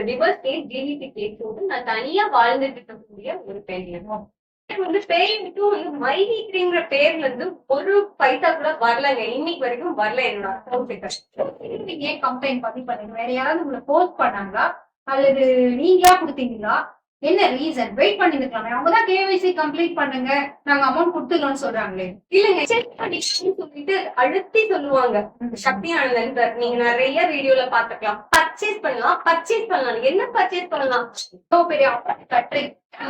Divorce case டிலிட்டி case வந்து நான் தனியா வாழ்ந்துட்டு இருக்கக்கூடிய ஒரு பெண். எனக்கு வந்து பேய் மட்டும் வந்து மைவித்ரிங்கிற பேர்ல இருந்து ஒரு பைசா கூட வரலங்க. இன்னைக்கு வரைக்கும் வரல என்னோட அக்கௌண்ட் கிட்ட. நீங்க ஏன் கம்ப்ளைண்ட் பண்ணுங்க? வேற யாராவது உங்களை போஸ்ட் பண்ணாங்களா அல்லது நீங்களா கொடுத்தீங்களா? என்ன ரீசன்? வெயிட் பண்ணிருக்கலாமே. அவங்கதான் கேவைசி கம்ப்ளீட் பண்ணுங்க, நாங்க அமௌண்ட் கொடுத்துடலாம்னு சொல்றாங்களே. இல்லங்க, செக் பண்ணிக்கணும்னு சொல்லிட்டு அழுத்தி சொல்லுவாங்க. சக்தி ஆனந்தன் சார், நீங்க நிறைய வீடியோல பாத்துக்கலாம். பர்ச்சேஸ் பண்ணலாம். என்ன பர்ச்சேஸ் பண்ணலாம்? பெரிய கட்டுரை.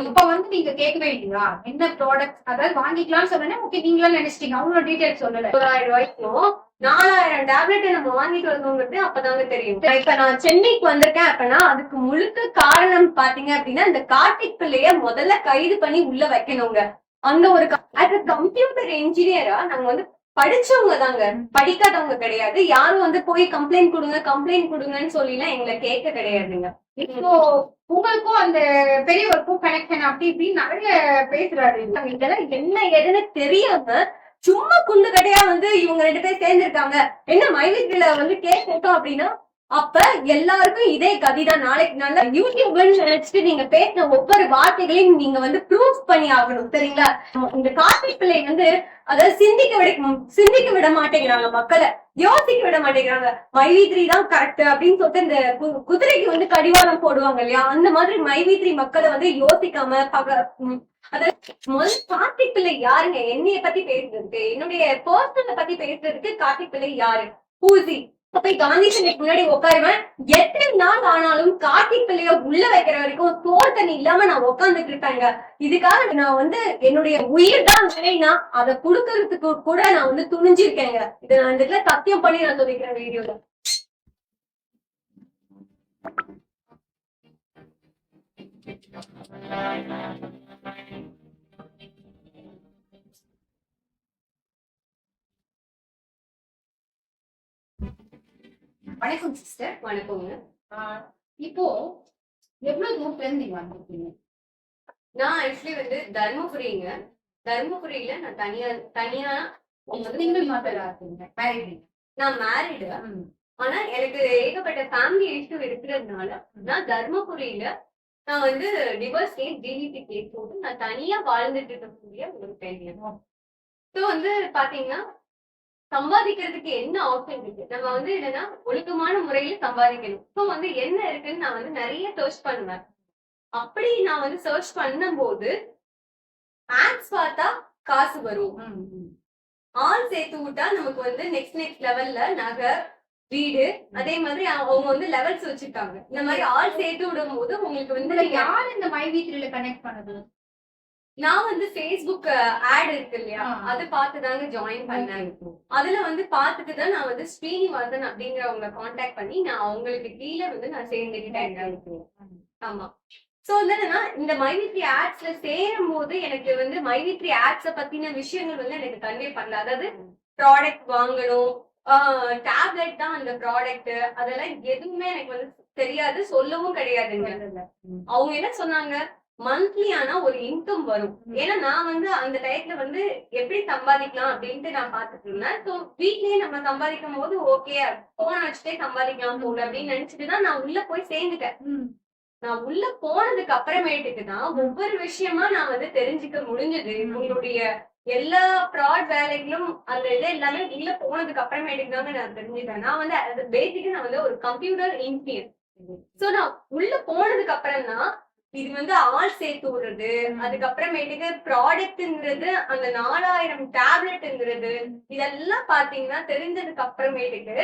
இப்ப வந்து நீங்க கேட்கவே இல்லையா என்ன ப்ராடக்ட்? அதாவது வாங்கிக்கலாம்னு சொன்னேன். ஓகே, நீங்களா நினைச்சிட்டீங்க, அவங்களோட டீடைல்ஸ் சொல்லல. 1000 ரூபாய்க்கும் 4000 டேப்லெட் நம்ம வாங்கிட்டு வரணுங்கிறது அப்பதாங்க தெரியும். இப்ப நான் சென்னைக்கு வந்திருக்கேன் அப்படின்னா அதுக்கு முழுக்க காரணம் பாத்தீங்க அப்படின்னா இந்த கார்த்திக் பிள்ளைய முதல்ல கைது பண்ணி உள்ள வைக்கணுங்க. அந்த ஒரு கம்ப்யூட்டர் என்ஜினியரா நாங்க வந்து படிச்சவங்க தாங்க, படிக்காதவங்க கிடையாது. யாரும் வந்து போய் கம்ப்ளைண்ட் கொடுங்கன்னு சொல்லிலாம் எங்களை கேட்க கிடையாதுங்க. இப்போ உங்களுக்கும் அந்த பெரியவருக்கும் கனெக்ஷன் அப்படி இப்படின்னு நிறைய பேசுறாரு. இதெல்லாம் என்ன ஏதுன்னு தெரியாம சும்மா குண்டு கடையா வந்து இவங்க 2 பேர் சேர்ந்திருக்காங்க. என்ன மைவித்ரில வந்து கேஸ் இருக்கோம் அப்படின்னா அப்ப எல்லாருக்கும் இதே கதிதான். நாளைக்கு நல்ல யூடியூப்னு நினைச்சிட்டு நீங்க பேசின ஒவ்வொரு வார்த்தைகளையும் நீங்க வந்து ப்ரூஃப் பண்ணி ஆகணும், சரிங்களா? இந்த கார்த்திக் பிள்ளை வந்து அதாவது சிந்திக்க விட மாட்டேங்கிறாங்க, மக்களை யோசிக்க விட மாட்டேங்கிறாங்க. மைவித்ரி தான் கரெக்ட் அப்படின்னு சொல்லிட்டு இந்த குதிரைக்கு வந்து கடிவாளம் போடுவாங்க இல்லையா, அந்த மாதிரி மைவித்ரி மக்களை வந்து யோசிக்காம அதாவது முதல் கார்த்திக் பிள்ளை யாருங்க? என்னைய பத்தி பேசுறதுக்கு, என்னுடைய பர்சனலை பத்தி பேசுறதுக்கு கார்த்திக் பிள்ளை யாரு? பூசி போய் காந்தி சிலைக்கு முன்னாடி உட்காருவேன். எத்தனை நாள் ஆனாலும் கார்த்திக் பிள்ளைய உள்ள வைக்கிற வரைக்கும் சோறு தண்ணி இல்லாம நான் உட்காந்துட்டு இருப்பேங்க. இதுக்காக நான் வந்து என்னுடைய உயிர் தான் வேலைனா அதை குடுக்கறதுக்கு கூட நான் வந்து துணிஞ்சிருக்கேங்க. இதை நான் இதுல சத்தியம் பண்ணி நான் சொல்லிக்கிறேன் வீடியோல. வணக்கம் சிஸ்டர். வணக்கங்க. இப்போ எவ்வளவு தூரத்துல இருந்து நீங்க வந்திருக்கீங்க? நான் ஆக்சுவலி வந்து தர்மபுரிங்க. தர்மபுரியில நான் தனியா சிங்கிள் மதரா இருக்கீங்க? மேரிட்? நான் மேரிடு. ஆனா எனக்கு ஏகப்பட்ட ஃபேமிலி இஷ்யூ இருக்கிறதுனால நான் தர்மபுரியில நான் வந்து டிவோர்ஸ் கேஸ் டிலிட்டி கேஸ் போட்டு நான் தனியா வாழ்ந்துட்டு இருக்கக்கூடிய ஒரு பெண். ஸோ வந்து பாத்தீங்கன்னா சம்பாதிக்கிறதுக்கு என்ன ஆப்ஷன் இருக்கு? நம்ம வந்து என்னன்னா ஒழுக்கமான முறையில சம்பாதிக்கணும். ஸோ வந்து என்ன இருக்குன்னு நான் வந்து நிறைய சர்ச் பண்ணுவேன். அப்படி நான் வந்து சர்ச் பண்ணும் போது ஆட்ஸ் பார்த்தா காசு வரும், ஆள் சேர்த்து விட்டா நமக்கு வந்து நெக்ஸ்ட் லெவல்ல நகை வீடு, அதே மாதிரி அவங்க வந்து லெவல்ஸ் வச்சிருக்காங்க. இந்த மாதிரி ஆள் சேர்த்து விடும் போது உங்களுக்கு வந்து யார் இந்த மைவித்ரியில கனெக்ட் பண்ணது? நான் வந்து Facebook ஆட் இருக்கு இல்லையா, அது பார்த்துதாங்க ஜாயின் பண்ணேன். அதுல வந்து பார்த்துட்டுதான் நான் வந்து ஸ்ரீனிவாசன் அப்படிங்கிறவங்களை கான்டாக்ட் பண்ணி நான் அவங்களுக்கு கீழே வந்து நான் சேர்ந்துக்கிட்டேன். ஆமா. சோ என்னன்னா இந்த மைவித்ரி ஆட்ஸ்ல சேரும் போது எனக்கு வந்து மைவித்ரி ஆட்ஸ பத்தின விஷயங்கள் வந்து எனக்கு கன்வே பண்ணல. அதாவது ப்ராடக்ட் வாங்கணும், டேப்லெட் தான் அந்த ப்ராடக்ட், அதெல்லாம் எதுவுமே எனக்கு வந்து தெரியாது, சொல்லவும் கிடையாதுங்க. அவங்க என்ன சொன்னாங்க, மந்த்லி ஆனா ஒரு இன்கம் வரும். ஏன்னா நான் வந்து அந்த டயத்துல வந்து எப்படி சம்பாதிக்கலாம் அப்படின்ட்டு நான் பாத்துட்டு இருந்தேன். ஸோ வீட்லயே நம்ம சம்பாதிக்கும் போது ஓகே போன வச்சுட்டே சம்பாதிக்கலாம் போல அப்படின்னு நினைச்சிட்டுதான் நான் உள்ள போய் சேர்ந்துட்டேன். நான் உள்ள போனதுக்கு அப்புறமேட்டுக்கு தான் ஒவ்வொரு விஷயமா நான் வந்து தெரிஞ்சுக்க முடிஞ்சது. உங்களுடைய எல்லா ப்ராட் வேலைகளும் அந்த இது எல்லாமே உள்ள போனதுக்கு அப்புறமேட்டுக்கு தாங்க நான் தெரிஞ்சுட்டேன். நான் வந்து அது பேசிக்கா நான் வந்து ஒரு கம்ப்யூட்டர் இன்ஜினியர். சோ நான் உள்ள போனதுக்கு அப்புறம் தான் இது வந்து ஆள் சேர்த்து விடுறது, அதுக்கப்புறமேட்டுக்கு ப்ராடக்ட்ங்கிறது, அந்த 4000 டேப்லெட்ங்கிறது, இதெல்லாம் பாத்தீங்கன்னா தெரிஞ்சதுக்கு அப்புறமேட்டுக்கு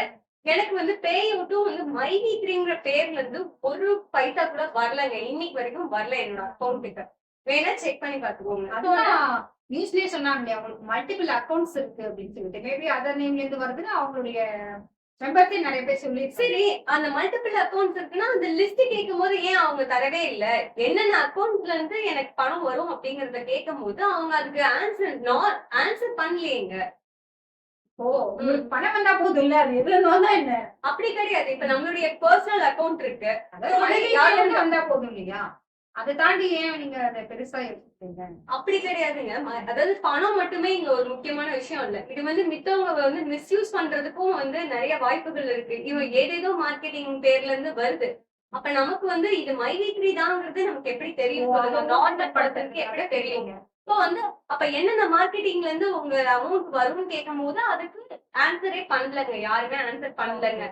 எனக்கு வந்து பேயூட்டும் வந்து மைவித்ரிங்கிற பேர்ல இருந்து ஒரு பைசா கூட வரலங்க. இன்னைக்கு வரைக்கும் வரல என்னோட அக்கௌண்ட்டுக்கு. வேணா செக் பண்ணி பாத்துக்கோங்க. அதான் நியூஸ்லயே சொன்னாங்க அவங்களுக்கு மல்டிபிள் அக்கௌண்ட்ஸ் இருக்கு அப்படின்னு சொல்லிட்டு. மேபி அதர் நேம்ல இருந்து வருதுன்னு அவங்களுடைய மெம்பர்ஸே நிறைய பேர் சொல்லி. சரி, அந்த மல்டிபிள் அக்கௌண்ட்ஸ் இருக்குன்னா அந்த லிஸ்ட் கேட்கும் போது ஏன் அவங்க தரவே இல்ல? என்னென்ன அக்கௌண்ட்ல இருந்து எனக்கு பணம் வரும் அப்படிங்கறத கேட்கும் போது அவங்க அதுக்கு ஆன்சர் பண்ணலையேங்க. ஓ, உங்களுக்கு பணம் வந்தா போதும் இல்ல, அது எதுல இருந்தாலும் என்ன? அப்படி கிடையாது. இப்ப நம்மளுடைய பர்சனல் அக்கௌண்ட் இருக்கு, அதாவது வந்தா போதும் இல்லையா? அதை தாண்டி ஏன் நீங்க அதை பெருசா யோசிச்சீங்க? அப்படி கிடையாதுங்க. அதாவது பணம் மட்டுமே இங்க ஒரு முக்கியமான விஷயம் இல்ல. இது வந்து மித்தவங்க வந்து மிஸ்யூஸ் பண்றதுக்கும் வந்து நிறைய வாய்ப்புகள் இருக்கு. இவன் ஏதேதோ மார்க்கெட்டிங் பேர்ல இருந்து வருது. அப்ப நமக்கு வந்து இது மைவி3 தான்ங்கிறது நமக்கு எப்படி தெரியும் சொல்லுங்க? நார்மல் படத்துக்கு எப்படி தெரியுங்க? இப்போ வந்து அப்ப என்னென்ன மார்க்கெட்டிங்ல இருந்து உங்க அமௌண்ட் வரும்னு கேட்கும்போது அதுக்கு ஆன்சரே பண்ணலங்க. யாருமே ஆன்சர் பண்ணலங்க.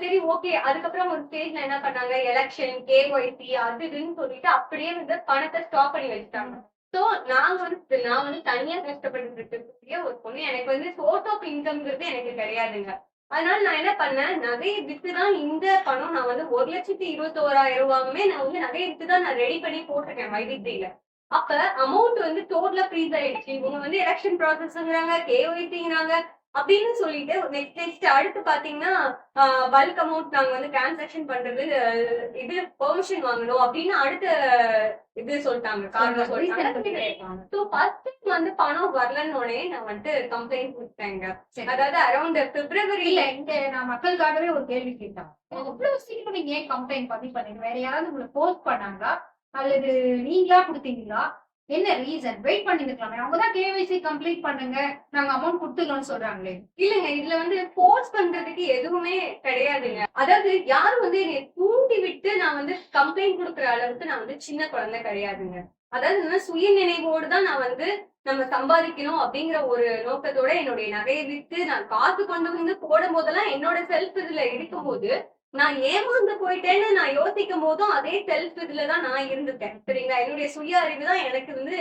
சரி ஓகே. அதுக்கப்புறம் ஒரு ஸ்டேஜ்ல என்ன பண்ணாங்க, எலக்ஷன், கேஒய்சி அது இதுன்னு சொல்லிட்டு அப்படியே வந்து பணத்த ஸ்டாப் பண்ணி வச்சுட்டாங்க. சோ நான் வந்து தனியா கஷ்டப்பட்டுட்டு இருக்கக்கூடிய ஒரு பொண்ணு. எனக்கு வந்து சோர்ஸ் ஆஃப் இன்கம்ங்கிறது எனக்கு கிடையாதுங்க. அதனால நான் என்ன பண்ணேன், நகைய வித்து தான் இந்த பணம் நான் வந்து 1,21,000 நான் வந்து நகைய வித்து தான் நான் ரெடி பண்ணி போட்டிருக்கேன் வைவித்தில. அப்ப அமௌண்ட் வந்து டோட்டலா ஃப்ரீஸ் ஆயிடுச்சு. இவங்க வந்து எலக்ஷன் ப்ராசஸ்ங்கிறாங்க, கேஒய்சிங்கிறாங்க அப்படின்னு சொல்லிட்டு நெக்ஸ்ட் அடுத்து பாத்தீங்கன்னா பல்க் அமௌண்ட் நாங்க வந்து டிரான்சாக்ஷன் பண்றது இது பெர்மிஷன் வாங்கணும் அப்படின்னு அடுத்த இது சொல்லிட்டாங்க. காரணம் சொல்லிட்டாங்க. சோ ஃபர்ஸ்ட் வந்து பணம் வரலன்னோடனே நான் வந்து கம்ப்ளைண்ட் கொடுத்தேங்க. அதாவது அரௌண்ட் பிப்ரவரியில இங்க நான் மக்களுக்காகவே ஒரு கேள்வி கேட்டேன். அவ்வளவு சீக்கிரம் நீங்க ஏன் கம்ப்ளைண்ட் பண்ணீங்க? வேற யாராவது உங்களை போஸ்ட் பண்ணாங்களா அல்லது நீங்களா கொடுத்தீங்களா? என்ன ரீசன்? வெயிட் பண்ணிருக்கலாமே. அவங்கதான் கேவைசி கம்ப்ளீட் பண்ணுங்க, நாங்க அமௌண்ட் கொடுத்துக்கலாம்னு சொல்றாங்களே. இல்லங்க இதுல வந்து போர்ஸ் பண்றதுக்கு எதுவுமே கிடையாதுங்க. அதாவது யாரும் வந்து என்னை தூண்டி விட்டு நான் வந்து கம்ப்ளைண்ட் கொடுக்குற அளவுக்கு நான் வந்து சின்ன குழந்தை கிடையாதுங்க. அதாவது சுய நினைவோடு தான் நான் வந்து நம்ம சம்பாதிக்கணும் அப்படிங்கிற ஒரு நோக்கத்தோட என்னுடைய நகையை விட்டு நான் காசு கொண்டு வந்து போடும் போதெல்லாம் என்னோட செல்ஃப் இதுல இருக்கும்போது நான் ஏமாந்து போயிட்டேன்னு நான் யோசிக்கும் போதும் அதே செல்ஃப் இதுலதான் நான் இருந்துட்டேன். சரிங்களா? என்னுடைய சுய அறிவு தான் எனக்கு வந்து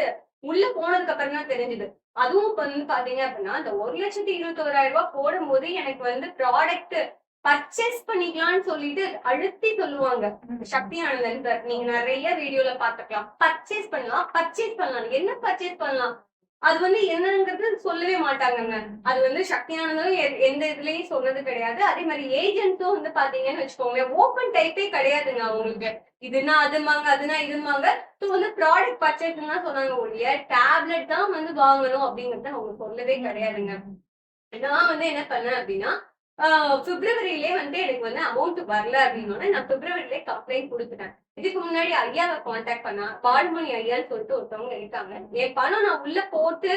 உள்ள போனதுக்கு அப்புறம் தான் தெரிஞ்சது. அதுவும் இப்ப வந்து பாத்தீங்க அப்படின்னா இந்த 1,21,000 போடும்போது எனக்கு வந்து ப்ராடக்ட் பர்ச்சேஸ் பண்ணிக்கலாம்னு சொல்லிட்டு அழுத்தி சொல்லுவாங்க. சக்தி ஆனந்தன் சார் நீங்க நிறைய வீடியோல பாத்துக்கலாம். பர்ச்சேஸ் பண்ணலாம். என்ன பர்ச்சேஸ் பண்ணலாம்? அது வந்து என்னங்கிறது சொல்லவே மாட்டாங்கங்க. அது வந்து சக்தி ஆனந்தனும் எந்த இதுலயும் சொன்னது கிடையாது. அதே மாதிரி ஏஜென்ட்ஸும் வந்து பாத்தீங்கன்னு வச்சுக்கோங்க ஓப்பன் டைப்பே கிடையாதுங்க அவங்களுக்கு. இதுனா அதுமாங்க, அதுனா இதுமாங்க. ஸோ வந்து ப்ராடக்ட் பர்ச்சேஸ் தான் சொன்னாங்க ஒழிய டேப்லெட் தான் வந்து வாங்கணும் அப்படிங்கறத அவங்க சொல்லவே கிடையாதுங்க. நான் வந்து என்ன பண்ணேன் அப்படின்னா பிப்ரவரியிலே வந்து எனக்கு வந்து அமௌண்ட் வரல அப்படின்னோட நான் பிப்ரவரியிலே கம்ப்ளைண்ட் கொடுத்துட்டேன். இதுக்கு முன்னாடி ஐயாவை கான்டாக்ட் பண்ணா பால்மணி ஐயான்னு சொல்லிட்டு ஒருத்தவங்க இருக்காங்க. என் பணம் நான் உள்ள போட்டு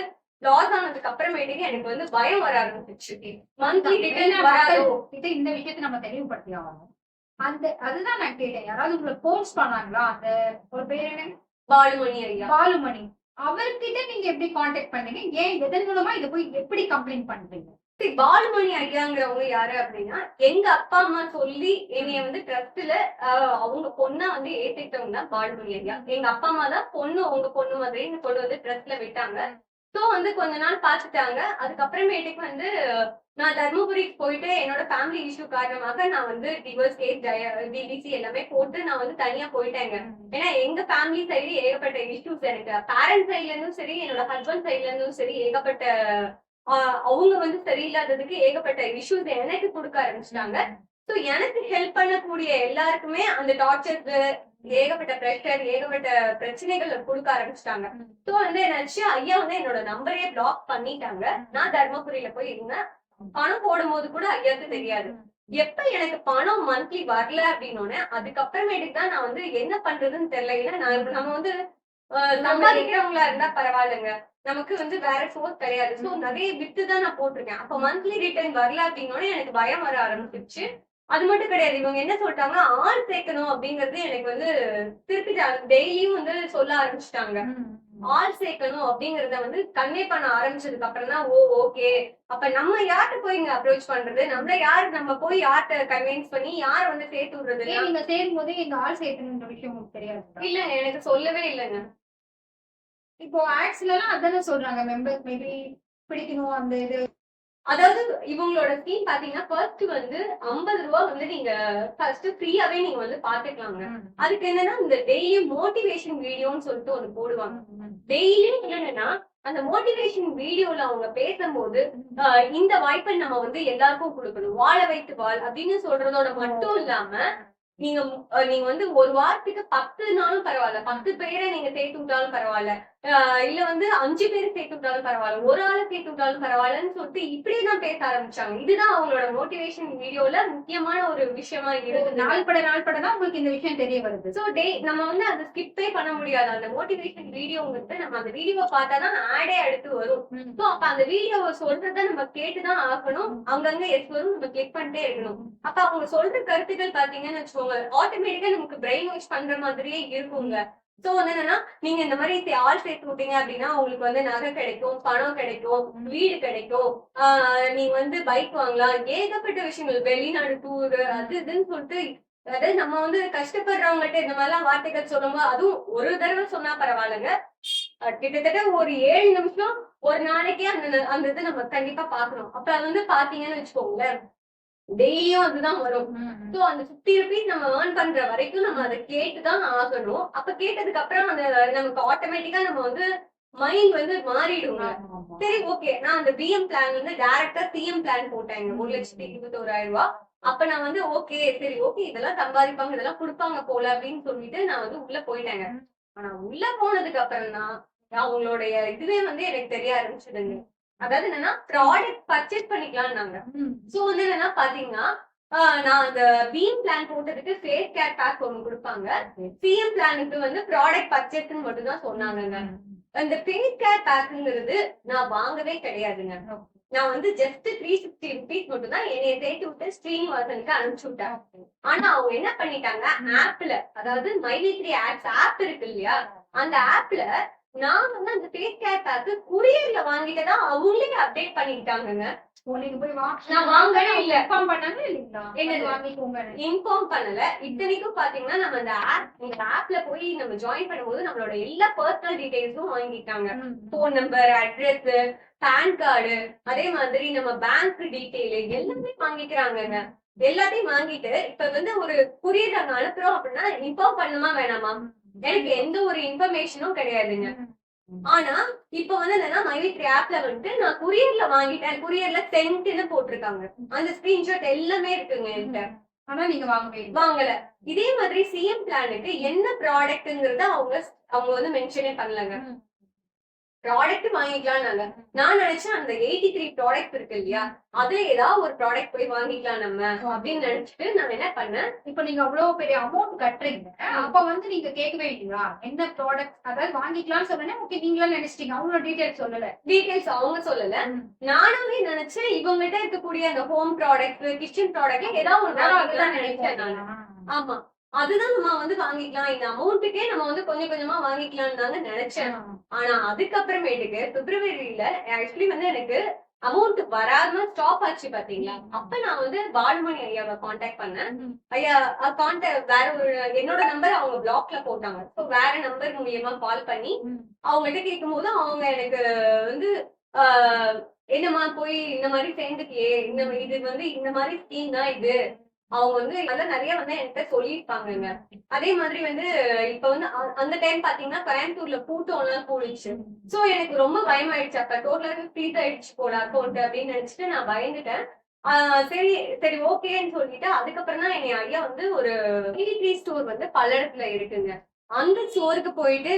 லாஸ் ஆனதுக்கு அப்புறமேட்டுக்கு எனக்கு வந்து பயம் வர ஆரம்பிச்சிச்சு. மந்த்லி ரிட்டர்ன் வராதோ இந்த விஷயத்தை நம்ம தெளிவுபடுத்தி ஆகணும். அதுதான் நான் கேட்டேன். யாராவது உங்களை போர்ஸ் பண்ணாங்களா? அந்த ஒரு பேர் என்ன? பாலுமணி ஐயா. பாலுமணி அவர்கிட்ட நீங்க எப்படி கான்டாக்ட் பண்ணீங்க? ஏன் எதன் மூலமா இதை போய் எப்படி கம்ப்ளைண்ட் பண்றீங்க? பாலுமணி ஐயாங்கிறவங்க யாரு அப்படின்னா எங்க அப்பா அம்மா சொல்லி என்னைய வந்து ட்ரஸ்ட்ல அவங்க பொண்ணா வந்து ஏத்திட்டவங்க தான் பாலுமணி ஐயா. எங்க அப்பா அம்மா தான் உங்க பொண்ணு மாதிரி கொண்டு வந்து ட்ரஸ்ட்ல விட்டாங்க. சோ வந்து கொஞ்ச நாள் பாத்துட்டாங்க. அதுக்கப்புறமேட்டுக்கு வந்து நான் தர்மபுரிக்கு போயிட்டு என்னோட ஃபேமிலி இஷ்யூ காரணமாக நான் வந்து டிவோர்ஸ் கேஸ் டிவிசி எல்லாமே போட்டு நான் வந்து தனியா போயிட்டேங்க. ஏன்னா எங்க ஃபேமிலி சைடு ஏகப்பட்ட இஷ்யூஸ் எனக்கு பேரண்ட் சைட்ல இருந்தும் சரி என்னோட ஹஸ்பண்ட் சைட்ல இருந்தும் சரி ஏகப்பட்ட அவங்க வந்து சரியில்லாததுக்கு ஏகப்பட்ட இஷ்யூஸ் எனக்கு கொடுக்க ஆரம்பிச்சிட்டாங்க. சோ எனக்கு ஹெல்ப் பண்ணக்கூடிய எல்லாருக்குமே அந்த டார்ச்சர்ஸ் ஏகப்பட்ட பிரஷர் ஏகப்பட்ட பிரச்சனைகள் கொடுக்க ஆரம்பிச்சிட்டாங்க. சோ வந்து என்னாச்சு ஐயா வந்து என்னோட நம்பரே பிளாக் பண்ணிட்டாங்க. நான் தர்மபுரியில போய் இருந்தேன். பணம் போடும் போது கூட ஐயாவுக்கு தெரியாது. எப்ப எனக்கு பணம் மந்த்லி வரல அப்படின்னோடனே அதுக்கப்புறமேட்டுக்கு தான் நான் வந்து என்ன பண்றதுன்னு தெரியல. ஏன்னா நம்ம வந்து சம்பாதிக்கிறவங்களா இருந்தா பரவாயில்லைங்க. நமக்கு வந்து வேற சோர்ஸ் கிடையாது. சோ நிறைய வித்துதான் நான் போட்டிருக்கேன். அப்ப மந்த்லி ரிட்டர்ன் வரல அப்படின்னோடனே எனக்கு பயம் வர ஆரம்பிச்சிருச்சு. அது மட்டும் கிடையாது. இவங்க என்ன சொல்லிட்டாங்க ஆள் சேர்க்கணும் அப்படிங்கறது எனக்கு வந்து திருப்பிட்டாங்க. டெய்லியும் வந்து சொல்ல ஆரம்பிச்சுட்டாங்க. ஆள் சேர்க்கணும் அப்படிங்கறத வந்து கன்வே பண்ண ஆரம்பிச்சதுக்கு அப்புறம் தான் ஓகே அப்ப நம்ம யார்கிட்ட போய் இங்க அப்ரோச் பண்றது? நம்ம போய் யார்கிட்ட கன்வின்ஸ் பண்ணி யார் வந்து சேர்த்து விடுறது? நீங்க சேரும் போதே எங்க ஆள் சேர்க்கணுன்ற விஷயம் உங்களுக்கு தெரியாது? இல்ல எனக்கு சொல்லவே இல்லைங்க. இப்போ ஆட்ஸ்ல எல்லாம் அதானே சொல்றாங்க மெம்பர்ஸ் மேபி பிடிக்கணும் அந்த இது. அதாவது இவங்களோட ஸ்கீம் பாத்தீங்கன்னா ஃபர்ஸ்ட் வந்து 50 ரூபாய் வந்து நீங்க ஃபர்ஸ்ட் ஃப்ரீயாவே நீங்க வந்து பாத்துக்கலாங்க. அதுக்கு என்னன்னா இந்த டெய்லி மோட்டிவேஷன் வீடியோன்னு சொல்லிட்டு ஒண்ணு போடுவாங்க. டெய்லியும் என்னன்னா அந்த மோட்டிவேஷன் வீடியோல அவங்க பேசும்போது இந்த வாய்ப்பை நம்ம வந்து எல்லாருக்கும் கொடுக்கணும். வாழ வைத்து வாழ் அப்படின்னு சொல்றதோட மட்டும் இல்லாம நீங்க வந்து ஒரு வாரத்துக்கு 10 நாளும் பரவாயில்ல 10 பேரை நீங்க சேர்த்து விட்டாலும் பரவாயில்ல இல்ல வந்து 5 பேரு சேர்த்து விட்டாலும் பரவாயில்ல, ஒரு ஆள சேர்த்து விட்டாலும் பரவாயில்லன்னு சொல்லிட்டு இப்படியேதான் பேச ஆரம்பிச்சாங்க. இதுதான் அவங்களோட மோட்டிவேஷன் வீடியோல முக்கியமான ஒரு விஷயமா இருந்தது. நாள் பட தான் உங்களுக்கு இந்த விஷயம் தெரிய வருது. சோ நம்ம வந்து அத ஸ்கிப்பே பண்ண முடியாது. அந்த மோட்டிவேஷன் வீடியோங்கிறது நம்ம அந்த வீடியோவ பார்த்தாதான் ஆடே அடுத்து வரும். சோ அப்ப அந்த வீடியோவ சொல்றத நம்ம கேட்டுதான் ஆகணும். அங்கங்க எஸ் வரும், நம்ம கிளிக் பண்ணிட்டே இருக்கணும். அப்ப அவங்க சொல்ற கருத்துக்கள் பாத்தீங்கன்னு வச்சுக்கோங்க, ஆட்டோமேட்டிக்கா நமக்கு பிரெயின் வாஷ் பண்ற மாதிரியே இருக்குங்க. சோ வந்து என்னன்னா, நீங்க இந்த மாதிரி ஆள் சேர்த்து விட்டீங்க அப்படின்னா உங்களுக்கு வந்து நகை கிடைக்கும், பணம் கிடைக்கும், வீடு கிடைக்கும், நீங்க வந்து பைக் வாங்கலாம், ஏகப்பட்ட விஷயங்கள், வெளிநாடு டூர் அது இதுன்னு சொல்லிட்டு, அதாவது நம்ம வந்து கஷ்டப்படுறவங்ககிட்ட இந்த மாதிரி எல்லாம் வார்த்தைகள் சொல்லும்போது, அதுவும் ஒரு தடவை சொன்னா பரவாயில்லைங்க, கிட்டத்தட்ட ஒரு 7 நிமிஷம் ஒரு நாளைக்கே அந்த அந்த இது நம்ம கண்டிப்பா பாக்கணும். அப்ப அது வந்து பாத்தீங்கன்னு வச்சுக்கோங்களேன், டெய்லியும் அதுதான் வரும். சோ அந்த 50 ருபீஸ் நம்ம ஏர்ன் பண்ற வரைக்கும் நம்ம அதை கேட்டுதான் ஆகணும். அப்ப கேட்டதுக்கு அப்புறம் அந்த நமக்கு ஆட்டோமேட்டிக்கா நம்ம வந்து மைண்ட் வந்து மாறிடுங்க. சரி ஓகே, நான் அந்த பிஎம் பிளான் வந்து டைரக்டா சிஎம் பிளான் போட்டேங்க, 1,21,000 ரூபாய். அப்ப நான் வந்து ஓகே, சரி ஓகே, இதெல்லாம் சம்பாதிப்பாங்க, இதெல்லாம் கொடுப்பாங்க போல அப்படின்னு சொல்லிட்டு நான் வந்து உள்ள போயிட்டேங்க. ஆனா உள்ள போனதுக்கு அப்புறம் தான் அவங்களுடைய இதுவே வந்து எனக்கு தெரிய ஆரம்பிச்சதுங்க. அதாவது என்னன்னா, ப்ராடக்ட் பர்ச்சேஸ் பண்ணிக்கலாம்னாங்க. சோ வந்து என்னன்னா பாத்தீங்கன்னா, நான் அந்த பீம் பிளான் போட்டதுக்கு ஃபேஸ் கேர் பேக் ஒண்ணு குடுப்பாங்க. சிஎம் பிளானுக்கு வந்து ப்ராடக்ட் பர்ச்சேஸ்ன்னு மட்டும் தான் சொன்னாங்கங்க. அந்த ஃபேஸ் கேர் பேக்குங்கிறது நான் வாங்கவே கிடையாதுங்க. நான் வந்து ஜஸ்ட் 360 ருபீஸ் மட்டும் தான் என்னைய சேர்த்து விட்டு ஸ்ரீனிவாசனுக்கு அனுப்பிச்சு விட்டாங்க. ஆனா அவங்க என்ன பண்ணிட்டாங்க, ஆப்ல, அதாவது மைவி3 ஆப்ஸ் ஆப் இருக்கு இல்லையா, அந்த ஆப்ல நான் வந்து அந்த ஃபேஸ் கேர் பேக் குரியர்ல வாங்கிட்டதா அவங்களே அப்டேட் பண்ணிட்டாங்கங்க. நீங்க போய் நான் வாங்கவே இல்ல. இன்ஃபார்ம் பண்ணாங்க இல்லைங்களா? என்னது வாங்கிக்கோங்க. இன்ஃபார்ம் பண்ணல. இத்தனைக்கும் பாத்தீங்கன்னா நம்ம அந்த ஆப்ல போய் நம்ம ஜாயின் பண்ணும்போது நம்மளோட எல்லா பர்சனல் டீடைல்ஸும் வாங்கிட்டாங்க. Phone number, address, PAN card, அதே மாதிரி நம்ம பேங்க் டீடைல் எல்லாமே வாங்கிக்கிறாங்கங்க. எல்லாத்தையும் வாங்கிட்டு இப்ப வந்து ஒரு குரியர் நாங்க அனுப்புறோம் அப்படின்னா இன்ஃபார்ம் பண்ணுமா வேணாமா? எனக்கு எந்த ஒரு இன்ஃபர்மேஷனும் கிடையாதுங்க. ஆனா இப்ப வந்து என்னன்னா, மைவி3 ஆப்ல வந்துட்டு நான் குரியர்ல வாங்கிட்டேன், குரியர்ல சென்ட்னு போட்டிருக்காங்க. அந்த ஸ்கிரீன்ஷாட் எல்லாமே இருக்குங்க என்கிட்ட. ஆனா நீங்க வாங்கல. இதே மாதிரி சிஎம் பிளானுக்கு என்ன ப்ராடக்ட்ங்கறத அவங்க வந்து மென்ஷனே பண்ணலங்க. ப்ராடக்ட் வாங்கிக்கலாம்னாங்க. நான் நினைச்சேன் அந்த 83 ப்ராடக்ட் இருக்கு இல்லையா, அதுல ஏதாவது ஒரு ப்ராடக்ட் போய் வாங்கிக்கலாம் நம்ம அப்படின்னு நினைச்சிட்டு நான் என்ன பண்ணேன், இப்ப நீங்க அவ்வளவு பெரிய அமௌண்ட் கட்டுறீங்க, அப்ப வந்து நீங்க கேட்கவே இல்லையா என்ன ப்ராடக்ட், அதாவது வாங்கிக்கலாம்னு சொன்னேன். ஓகே, நீங்களா நினைச்சிட்டீங்க, அவங்களோட டீடைல்ஸ் சொல்லல. டீடைல்ஸ் அவங்க சொல்லல. நானுமே நினைச்சேன் இவங்ககிட்ட இருக்கக்கூடிய அந்த ஹோம் ப்ராடக்ட், கிச்சன் ப்ராடக்ட் ஏதாவது ஒரு வாங்கிக்கலாம் நினைச்சேன் நான். ஆமா, அதுதான் நம்ம வந்து வாங்கிக்கலாம், இந்த அமௌண்ட்டுக்கே நம்ம வந்து கொஞ்சம் கொஞ்சமா வாங்கிக்கலாம்னு தாங்க நினைச்சேன். ஆனா அதுக்கப்புறமேட்டுக்கு பிப்ரவரியில ஆக்சுவலி வந்து எனக்கு அமௌண்ட் வராம ஸ்டாப் ஆச்சு பாத்தீங்களா, அப்ப நான் வந்து பாலுமணி ஐயாவை கான்டாக்ட் பண்ணேன். ஐயா கான்டாக்ட் வேற ஒரு என்னோட நம்பர் அவங்க பிளாக்ல போட்டாங்க. சோ வேற நம்பர் மூலியமா கால் பண்ணி அவங்ககிட்ட கேட்கும் போது அவங்க எனக்கு வந்து என்னமா போய் இந்த மாதிரி சேர்ந்துட்டியே, இது வந்து இந்த மாதிரி ஸ்கீம் தான் இது, அவங்க வந்து அதெல்லாம் நிறைய வந்து என்கிட்ட சொல்லியிருப்பாங்கங்க. அதே மாதிரி வந்து இப்ப வந்து அந்த டைம் பாத்தீங்கன்னா கோயம்புத்தூர்ல கூட்டம் எல்லாம் கூடிச்சு. சோ எனக்கு ரொம்ப பயமாயிடுச்சு. அப்ப டோட்டலாவே ஃப்ரீஸ் ஆயிடுச்சு போல அக்கௌண்ட் அப்படின்னு நினைச்சிட்டு நான் பயந்துட்டேன். சரி சரி ஓகேன்னு சொல்லிட்டு அதுக்கப்புறம் தான் என்னை ஐயா வந்து ஒரு மைவி3 ஸ்டோர் வந்து பல்லடத்துல இருக்குங்க. அந்த ஸ்டோருக்கு போயிட்டு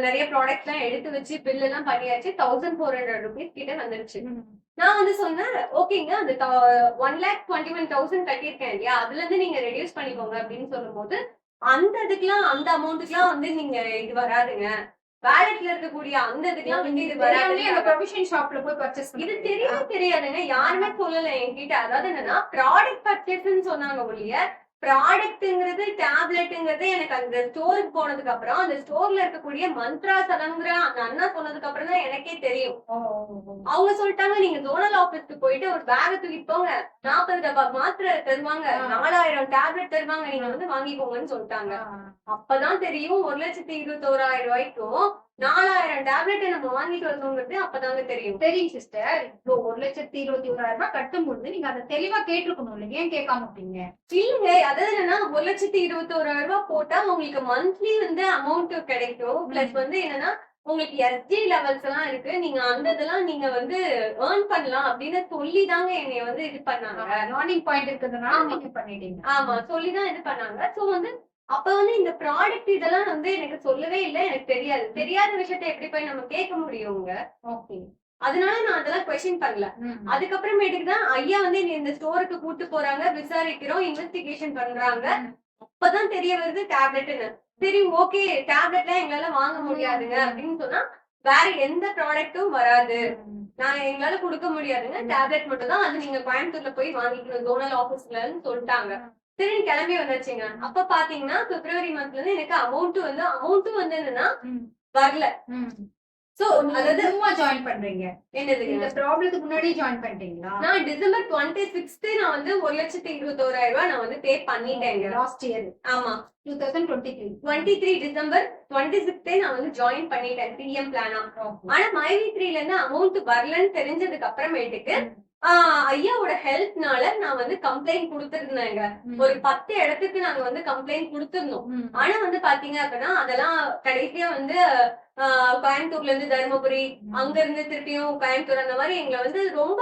நிறைய ப்ராடக்ட்ஸ் எல்லாம் எடுத்து வச்சு பில் எல்லாம் பண்ணியாச்சு. 1400 ருபீஸ் கிட்ட வந்துருச்சு. நான் வந்து சொன்னேன், ஓகேங்க, அந்த 1,21,000 கட்டியிருக்கேன் இல்லையா, அதுல இருந்து நீங்க ரெடியூஸ் பண்ணிக்கோங்க அப்படின்னு சொல்லும்போது, அந்த இதுக்கெல்லாம் அந்த அமௌண்ட்டுக்குலாம் வந்து நீங்க இது வராதுங்க, வேலட்ல இருக்கக்கூடிய அந்த இதுக்கெல்லாம் வந்து இது வராது. அந்த ப்ரொவிஷன் ஷாப்ல போய் பர்ச்சேஸ் இது தெரியவே தெரியாதுங்க, யாருமே சொல்லல என்கிட்ட. அதாவது என்னன்னா ப்ராடக்ட் பர்ச்சேஸ்ன்னு சொன்னாங்க ஒழிய, ப்ராடக்ட்ங்கிறது டேப்லெட்ங்கிறது எனக்கு அந்த ஸ்டோருக்கு போனதுக்கு அப்புறம் அந்த ஸ்டோர்ல இருக்கக்கூடிய மந்த்ரா சலங்கிற அந்த அண்ணா சொன்னதுக்கு அப்புறம் தான் எனக்கே தெரியும். அவங்க சொல்லிட்டாங்க, நீங்க ஜோனல் ஆபீஸ்க்கு போயிட்டு ஒரு பேக தூக்கிட்டு போங்க, 40 டப்பா மாத்திரை தருவாங்க, 4000 டேப்லெட் தருவாங்க, நீங்க வந்து வாங்கிக்கோங்கன்னு சொல்லிட்டாங்க. அப்பதான் தெரியும் 1,21,000 ரூபாய்க்கும் 4000 டேப்லெட் நம்ம வாங்கிட்டு வரணுங்கிறது அப்பதாங்க தெரியும். தெரியும் சிஸ்டர். இப்போ 1,21,000 ரூபாய் கட்டும்போது நீங்க அதை தெளிவா கேட்டிருக்கணும் இல்ல, ஏன் கேட்காம விட்டீங்க? இல்லைங்க, அதாவது என்னன்னா 1,21,000 ரூபாய் போட்டா உங்களுக்கு மந்த்லி வந்து அமௌண்ட் கிடைக்கும். பிளஸ் வந்து என்னன்னா உங்களுக்கு எஸ்ஜி லெவல்ஸ் எல்லாம் இருக்கு, நீங்க அந்த இதெல்லாம் நீங்க வந்து ஏர்ன் பண்ணலாம் அப்படின்னு சொல்லிதாங்க என்னைய வந்து இது பண்ணாங்க. லேர்னிங் பாயிண்ட் இருக்கிறதுனால நீங்க பண்ணிட்டீங்க. ஆமா, சொல்லிதான் இது பண்ணாங்க. சோ வந்து அப்ப வந்து இந்த ப்ராடக்ட் இதெல்லாம் வந்து எனக்கு சொல்லவே இல்ல. எனக்கு தெரியாது. தெரியாத விஷயத்த எப்படி போய் நம்ம கேட்க முடியுங்க? ஓகே. அதனால நான் அதெல்லாம் கொஸ்டின் பண்ணல. அதுக்கப்புறமேட்டுக்கு தான் ஐயா வந்து என்னைய இந்த ஸ்டோருக்கு கூட்டு போறாங்க. விசாரிக்கிறோம். இன்வெஸ்டிகேஷன் பண்றாங்க. அப்பதான் தெரிய வருது டேப்லெட்ன்னு. சரி ஓகே. டேப்லெட்லாம் எங்களால வாங்க முடியாதுங்க அப்படின்னு சொன்னா, வேற எந்த ப்ராடக்ட்டும் வராது. எங்களால குடுக்க முடியாதுங்க. டேப்லெட் மட்டும் தான். அது நீங்க கோயம்புத்தூர்ல போய் வாங்கிக்கணும். ஜோனல் ஆபீஸ்லன்னு சொல்ட்டாங்க. சரின்னு கிளம்பி வந்தாச்சுங்க. அப்ப பாத்தீங்கன்னா, பிப்ரவரி மந்த்ல இருந்து எனக்கு அமௌண்ட்டும் வந்து என்னன்னா வரல. சோ அதாவது சும்மா ஜாயின் பண்றீங்க. என்னதுங்க? இந்த ப்ராப்ளத்துக்கு முன்னாடியே ஜாயின் பண்ணிட்டீங்களா? நான் டிசம்பர் 26 நான் வந்து 1,21,000 நான் வந்து பே பண்ணிட்டேங்க. Last year. ஆமா. 2023. 23 டிசம்பர் 26 நான் வந்து ஜாயின் பண்ணிட்டேன் பிஎம் பிளானா. ஆனா மைவி3ல இருந்து அமௌண்ட் வரலன்னு தெரிஞ்சதுக்கு அப்புறமேட்டுக்கு ஐயாவோட ஹெல்ப்னால நான் வந்து கம்ப்ளைண்ட் குடுத்திருந்தேங்க. ஒரு 10 இடத்துக்கு நாங்க வந்து கம்ப்ளைண்ட் குடுத்திருந்தோம். ஆனா வந்து பாத்தீங்க அப்படின்னா அதெல்லாம் கடைசியா வந்து கோயம்புத்தூர்ல இருந்து தருமபுரி, அங்க இருந்து திருப்பியும் கோயம்புத்தூர் அந்த மாதிரி எங்களை வந்து ரொம்ப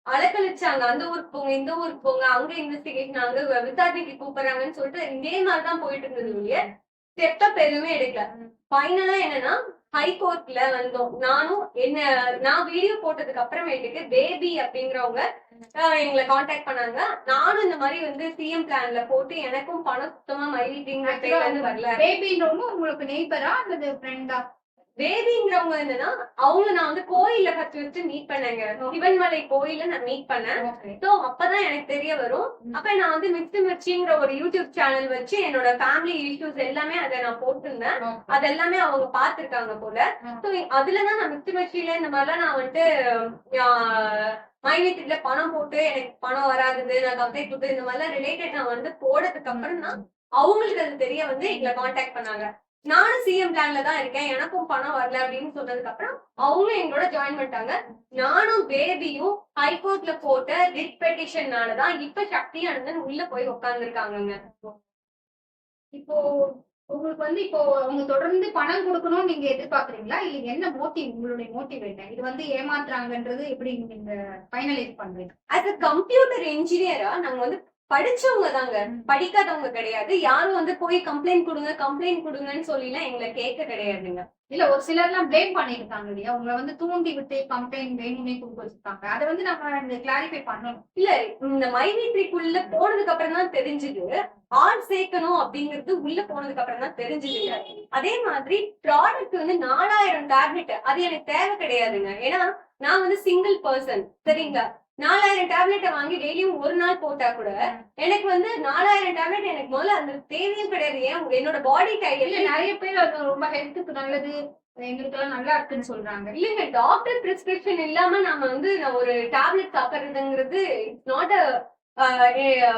அலக்கழிச்சாங்க. அந்த ஊருக்கு போங்க, இந்த ஊருக்கு போங்க, அங்க இன்வெஸ்டிகேஷன், அங்க விசாரணைக்கு கூப்பிடுறாங்கன்னு சொல்லிட்டு இதே மாதிரிதான் போயிட்டு இருந்தது இல்லையா? ஸ்டெப் எதுவுமே எடுக்கல. ஃபைனலா என்னன்னா ஹைகோர்ட்ல வந்தோம். நான் வீடியோ போட்டதுக்கு அப்புறமேட்டுக்கு பேபி அப்படிங்கிறவங்க எங்களை காண்டாக்ட் பண்ணாங்க. நானும் இந்த மாதிரி வந்து சிஎம் பிளான்ல போட்டு எனக்கும் பணம் சுத்தமா மைவிட்டிங்கிற பேர்ல இருந்து வரல. பேபின்றவங்க உங்களுக்கு நெய்பரா அல்லது ஃப்ரெண்டா? பேபிங்கிறவங்க என்னன்னா அவங்க நான் வந்து கோயில்ல ஃபர்ஸ்ட் மீட் பண்ணேங்க. சிவன்மலை கோயில்ல நான் மீட் பண்ணேன். சோ அப்பதான் எனக்கு தெரிய வரும். அப்ப நான் வந்து மிக்ஸ்டு மிர்ச்சிங்கிற ஒரு யூடியூப் சேனல் வச்சு என்னோட ஃபேமிலி இஷ்யூஸ் எல்லாமே அதை நான் போட்டிருந்தேன். அது எல்லாமே அவங்க பாத்துருக்காங்க போல. சோ அதுலதான் நான் மிக்ஸ்டு மிர்ச்சியில இந்த மாதிரிலாம் நான் வந்துட்டு மைவிட்ல பணம் போட்டு எனக்கு பணம் வராது, நான் கம்ப்ளைண்ட் கொடுத்து இந்த மாதிரிலாம் ரிலேட்டட் நான் வந்து போடுறதுக்கு அப்புறம் தான் அவங்களுக்கு அது தெரிய வந்து எங்களை காண்டாக்ட் பண்ணாங்க. நானும் சிஎம் பிளான்ல தான் இருக்கேன், எனக்கும் பணம் வரல அப்படின்னு சொன்னதுக்கு அப்புறம் அவங்களும் எங்களோட ஜாயின் பண்ணிட்டாங்க. நானும் பேபியும் ஹைகோர்ட்ல போட்ட ரிட் பெட்டிஷன்னாலதான் இப்ப சக்தி ஆனந்தன் உள்ள போய் உட்கார்ந்துருக்காங்க. இப்போ உங்களுக்கு வந்து இப்போ அவங்க தொடர்ந்து பணம் கொடுக்கணும்னு நீங்க எதிர்பார்க்கறீங்களா? இல்ல என்ன மோட்டிவ், உங்களுடைய மோட்டிவ் என்ன? இது வந்து ஏமாத்துறாங்கன்றது எப்படி நீங்க ஃபைனலைஸ் பண்றீங்க? as a கம்ப்யூட்டர் இன்ஜினியரா நாங்க வந்து படிச்சவங்க தாங்க, படிக்காதவங்க கிடையாது. யாரும் வந்து போய் கம்ப்ளைண்ட் கொடுங்கன்னு சொல்லிலாம் எங்களை கேட்க கிடையாதுங்க. இல்ல ஒரு சிலர்லாம் ப்ளேம் பண்ணிருக்காங்க இல்லையா? உங்களை வந்து தூண்டி விட்டு கம்ப்ளைண்ட் வேணும்னே கொடுக்க வச்சிருக்காங்க. அதை வந்து நம்ம கிளாரிஃபை பண்ணணும். இல்ல இந்த மைவிட்ரிக்குள்ள போனதுக்கு அப்புறம் தான் தெரிஞ்சது ஆள் சேர்க்கணும் அப்படிங்கிறது. உள்ள போனதுக்கு அப்புறம் தான் தெரிஞ்சது. அதே மாதிரி ப்ராடக்ட் வந்து 4000 டேப்லெட் அது எனக்கு தேவை கிடையாதுங்க. ஏன்னா நான் வந்து சிங்கிள் பர்சன், சரிங்களா? 4000 டேப்லெட்டை வாங்கி டெய்லியும் ஒரு நாள் போட்டா கூட எனக்கு வந்து 4000 டேப்லெட் எனக்கு முதல்ல அந்த தேவையும் கிடையாது. ஏன் என்னோட பாடி டைப் நிறைய பேர் அது ரொம்ப ஹெல்த்துக்கு நல்லது, எங்களுக்கு எல்லாம் நல்லா இருக்குன்னு சொல்றாங்க. இல்லைங்க, டாக்டர் பிரிஸ்கிரிப்ஷன் இல்லாம நாம வந்து ஒரு டேப்லெட் சாப்பிடுறதுங்கிறது இட்ஸ் நாட்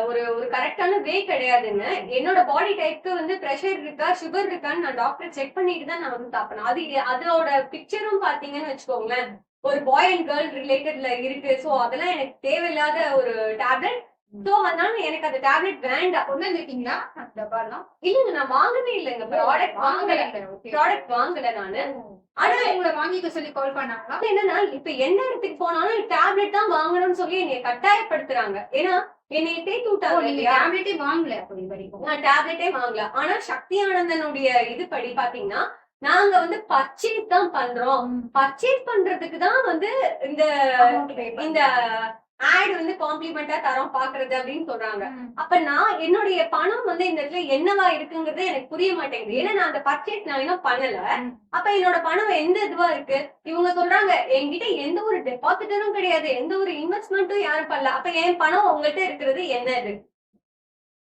ஒரு ஒரு கரெக்டான வே கிடையாதுன்னு. என்னோட பாடி டைப்க்கு வந்து பிரஷர் இருக்கா, சுகர் இருக்கான்னு நான் டாக்டர் செக் பண்ணிட்டு தான் நான் வந்து சாப்பிடணும். அதோட பிக்சரும் பாத்தீங்கன்னு வச்சுக்கோங்களேன், ஒரு பாய் அண்ட் கேர்ள் ரிலேட்டட்ல இருக்கு. சோ அதெல்லாம் எனக்கு தேவையில்லாத ஒரு டேப்லெட். சோ அதனால எனக்கு அந்த டேப்லெட் வேண்டாம். கொண்டு வந்திருக்கீங்களா டப்பாலாம்? இல்லங்க, நான் வாங்கவே இல்லைங்க. ப்ராடக்ட் வாங்கல நானு. ஆனா உங்களை வாங்கிக்க சொல்லி கால் பண்ணாங்களா? என்னன்னா இப்ப எந்த இடத்துக்கு போனாலும் டேப்லெட் தான் வாங்கணும்னு சொல்லி என்னைய கட்டாயப்படுத்துறாங்க. ஏன்னா என்னைய தேக்கி விட்டாங்க இல்லையா? டேப்லெட்டே வாங்கல அப்படி வரைக்கும். நான் டேப்லெட்டே வாங்கல. ஆனா சக்தி ஆனந்தனுடைய இது படி பாத்தீங்கன்னா நாங்க வந்து பர்ச்சேஸ் தான் பண்றோம். பர்ச்சேஸ் பண்றதுக்கு தான் வந்து இந்த ஆட் வந்து காம்ப்ளிமெண்டா தரோம் பாக்குறது அப்படின்னு சொல்றாங்க. அப்ப நான் என்னுடைய பணம் வந்து இந்த இடத்துல என்னவா இருக்குங்கிறது எனக்கு புரிய மாட்டேங்குது. ஏன்னா நான் அந்த பர்ச்சேஸ் நான் இன்னும் பண்ணல. அப்ப என்னோட பணம் எந்த இதுவா இருக்கு? இவங்க சொல்றாங்க என்கிட்ட எந்த ஒரு டெபாசிட்டரும் கிடையாது, எந்த ஒரு இன்வெஸ்ட்மெண்ட்டும் யாரும் பண்ணல. அப்ப என் பணம் உங்கள்கிட்ட இருக்கிறது என்னது?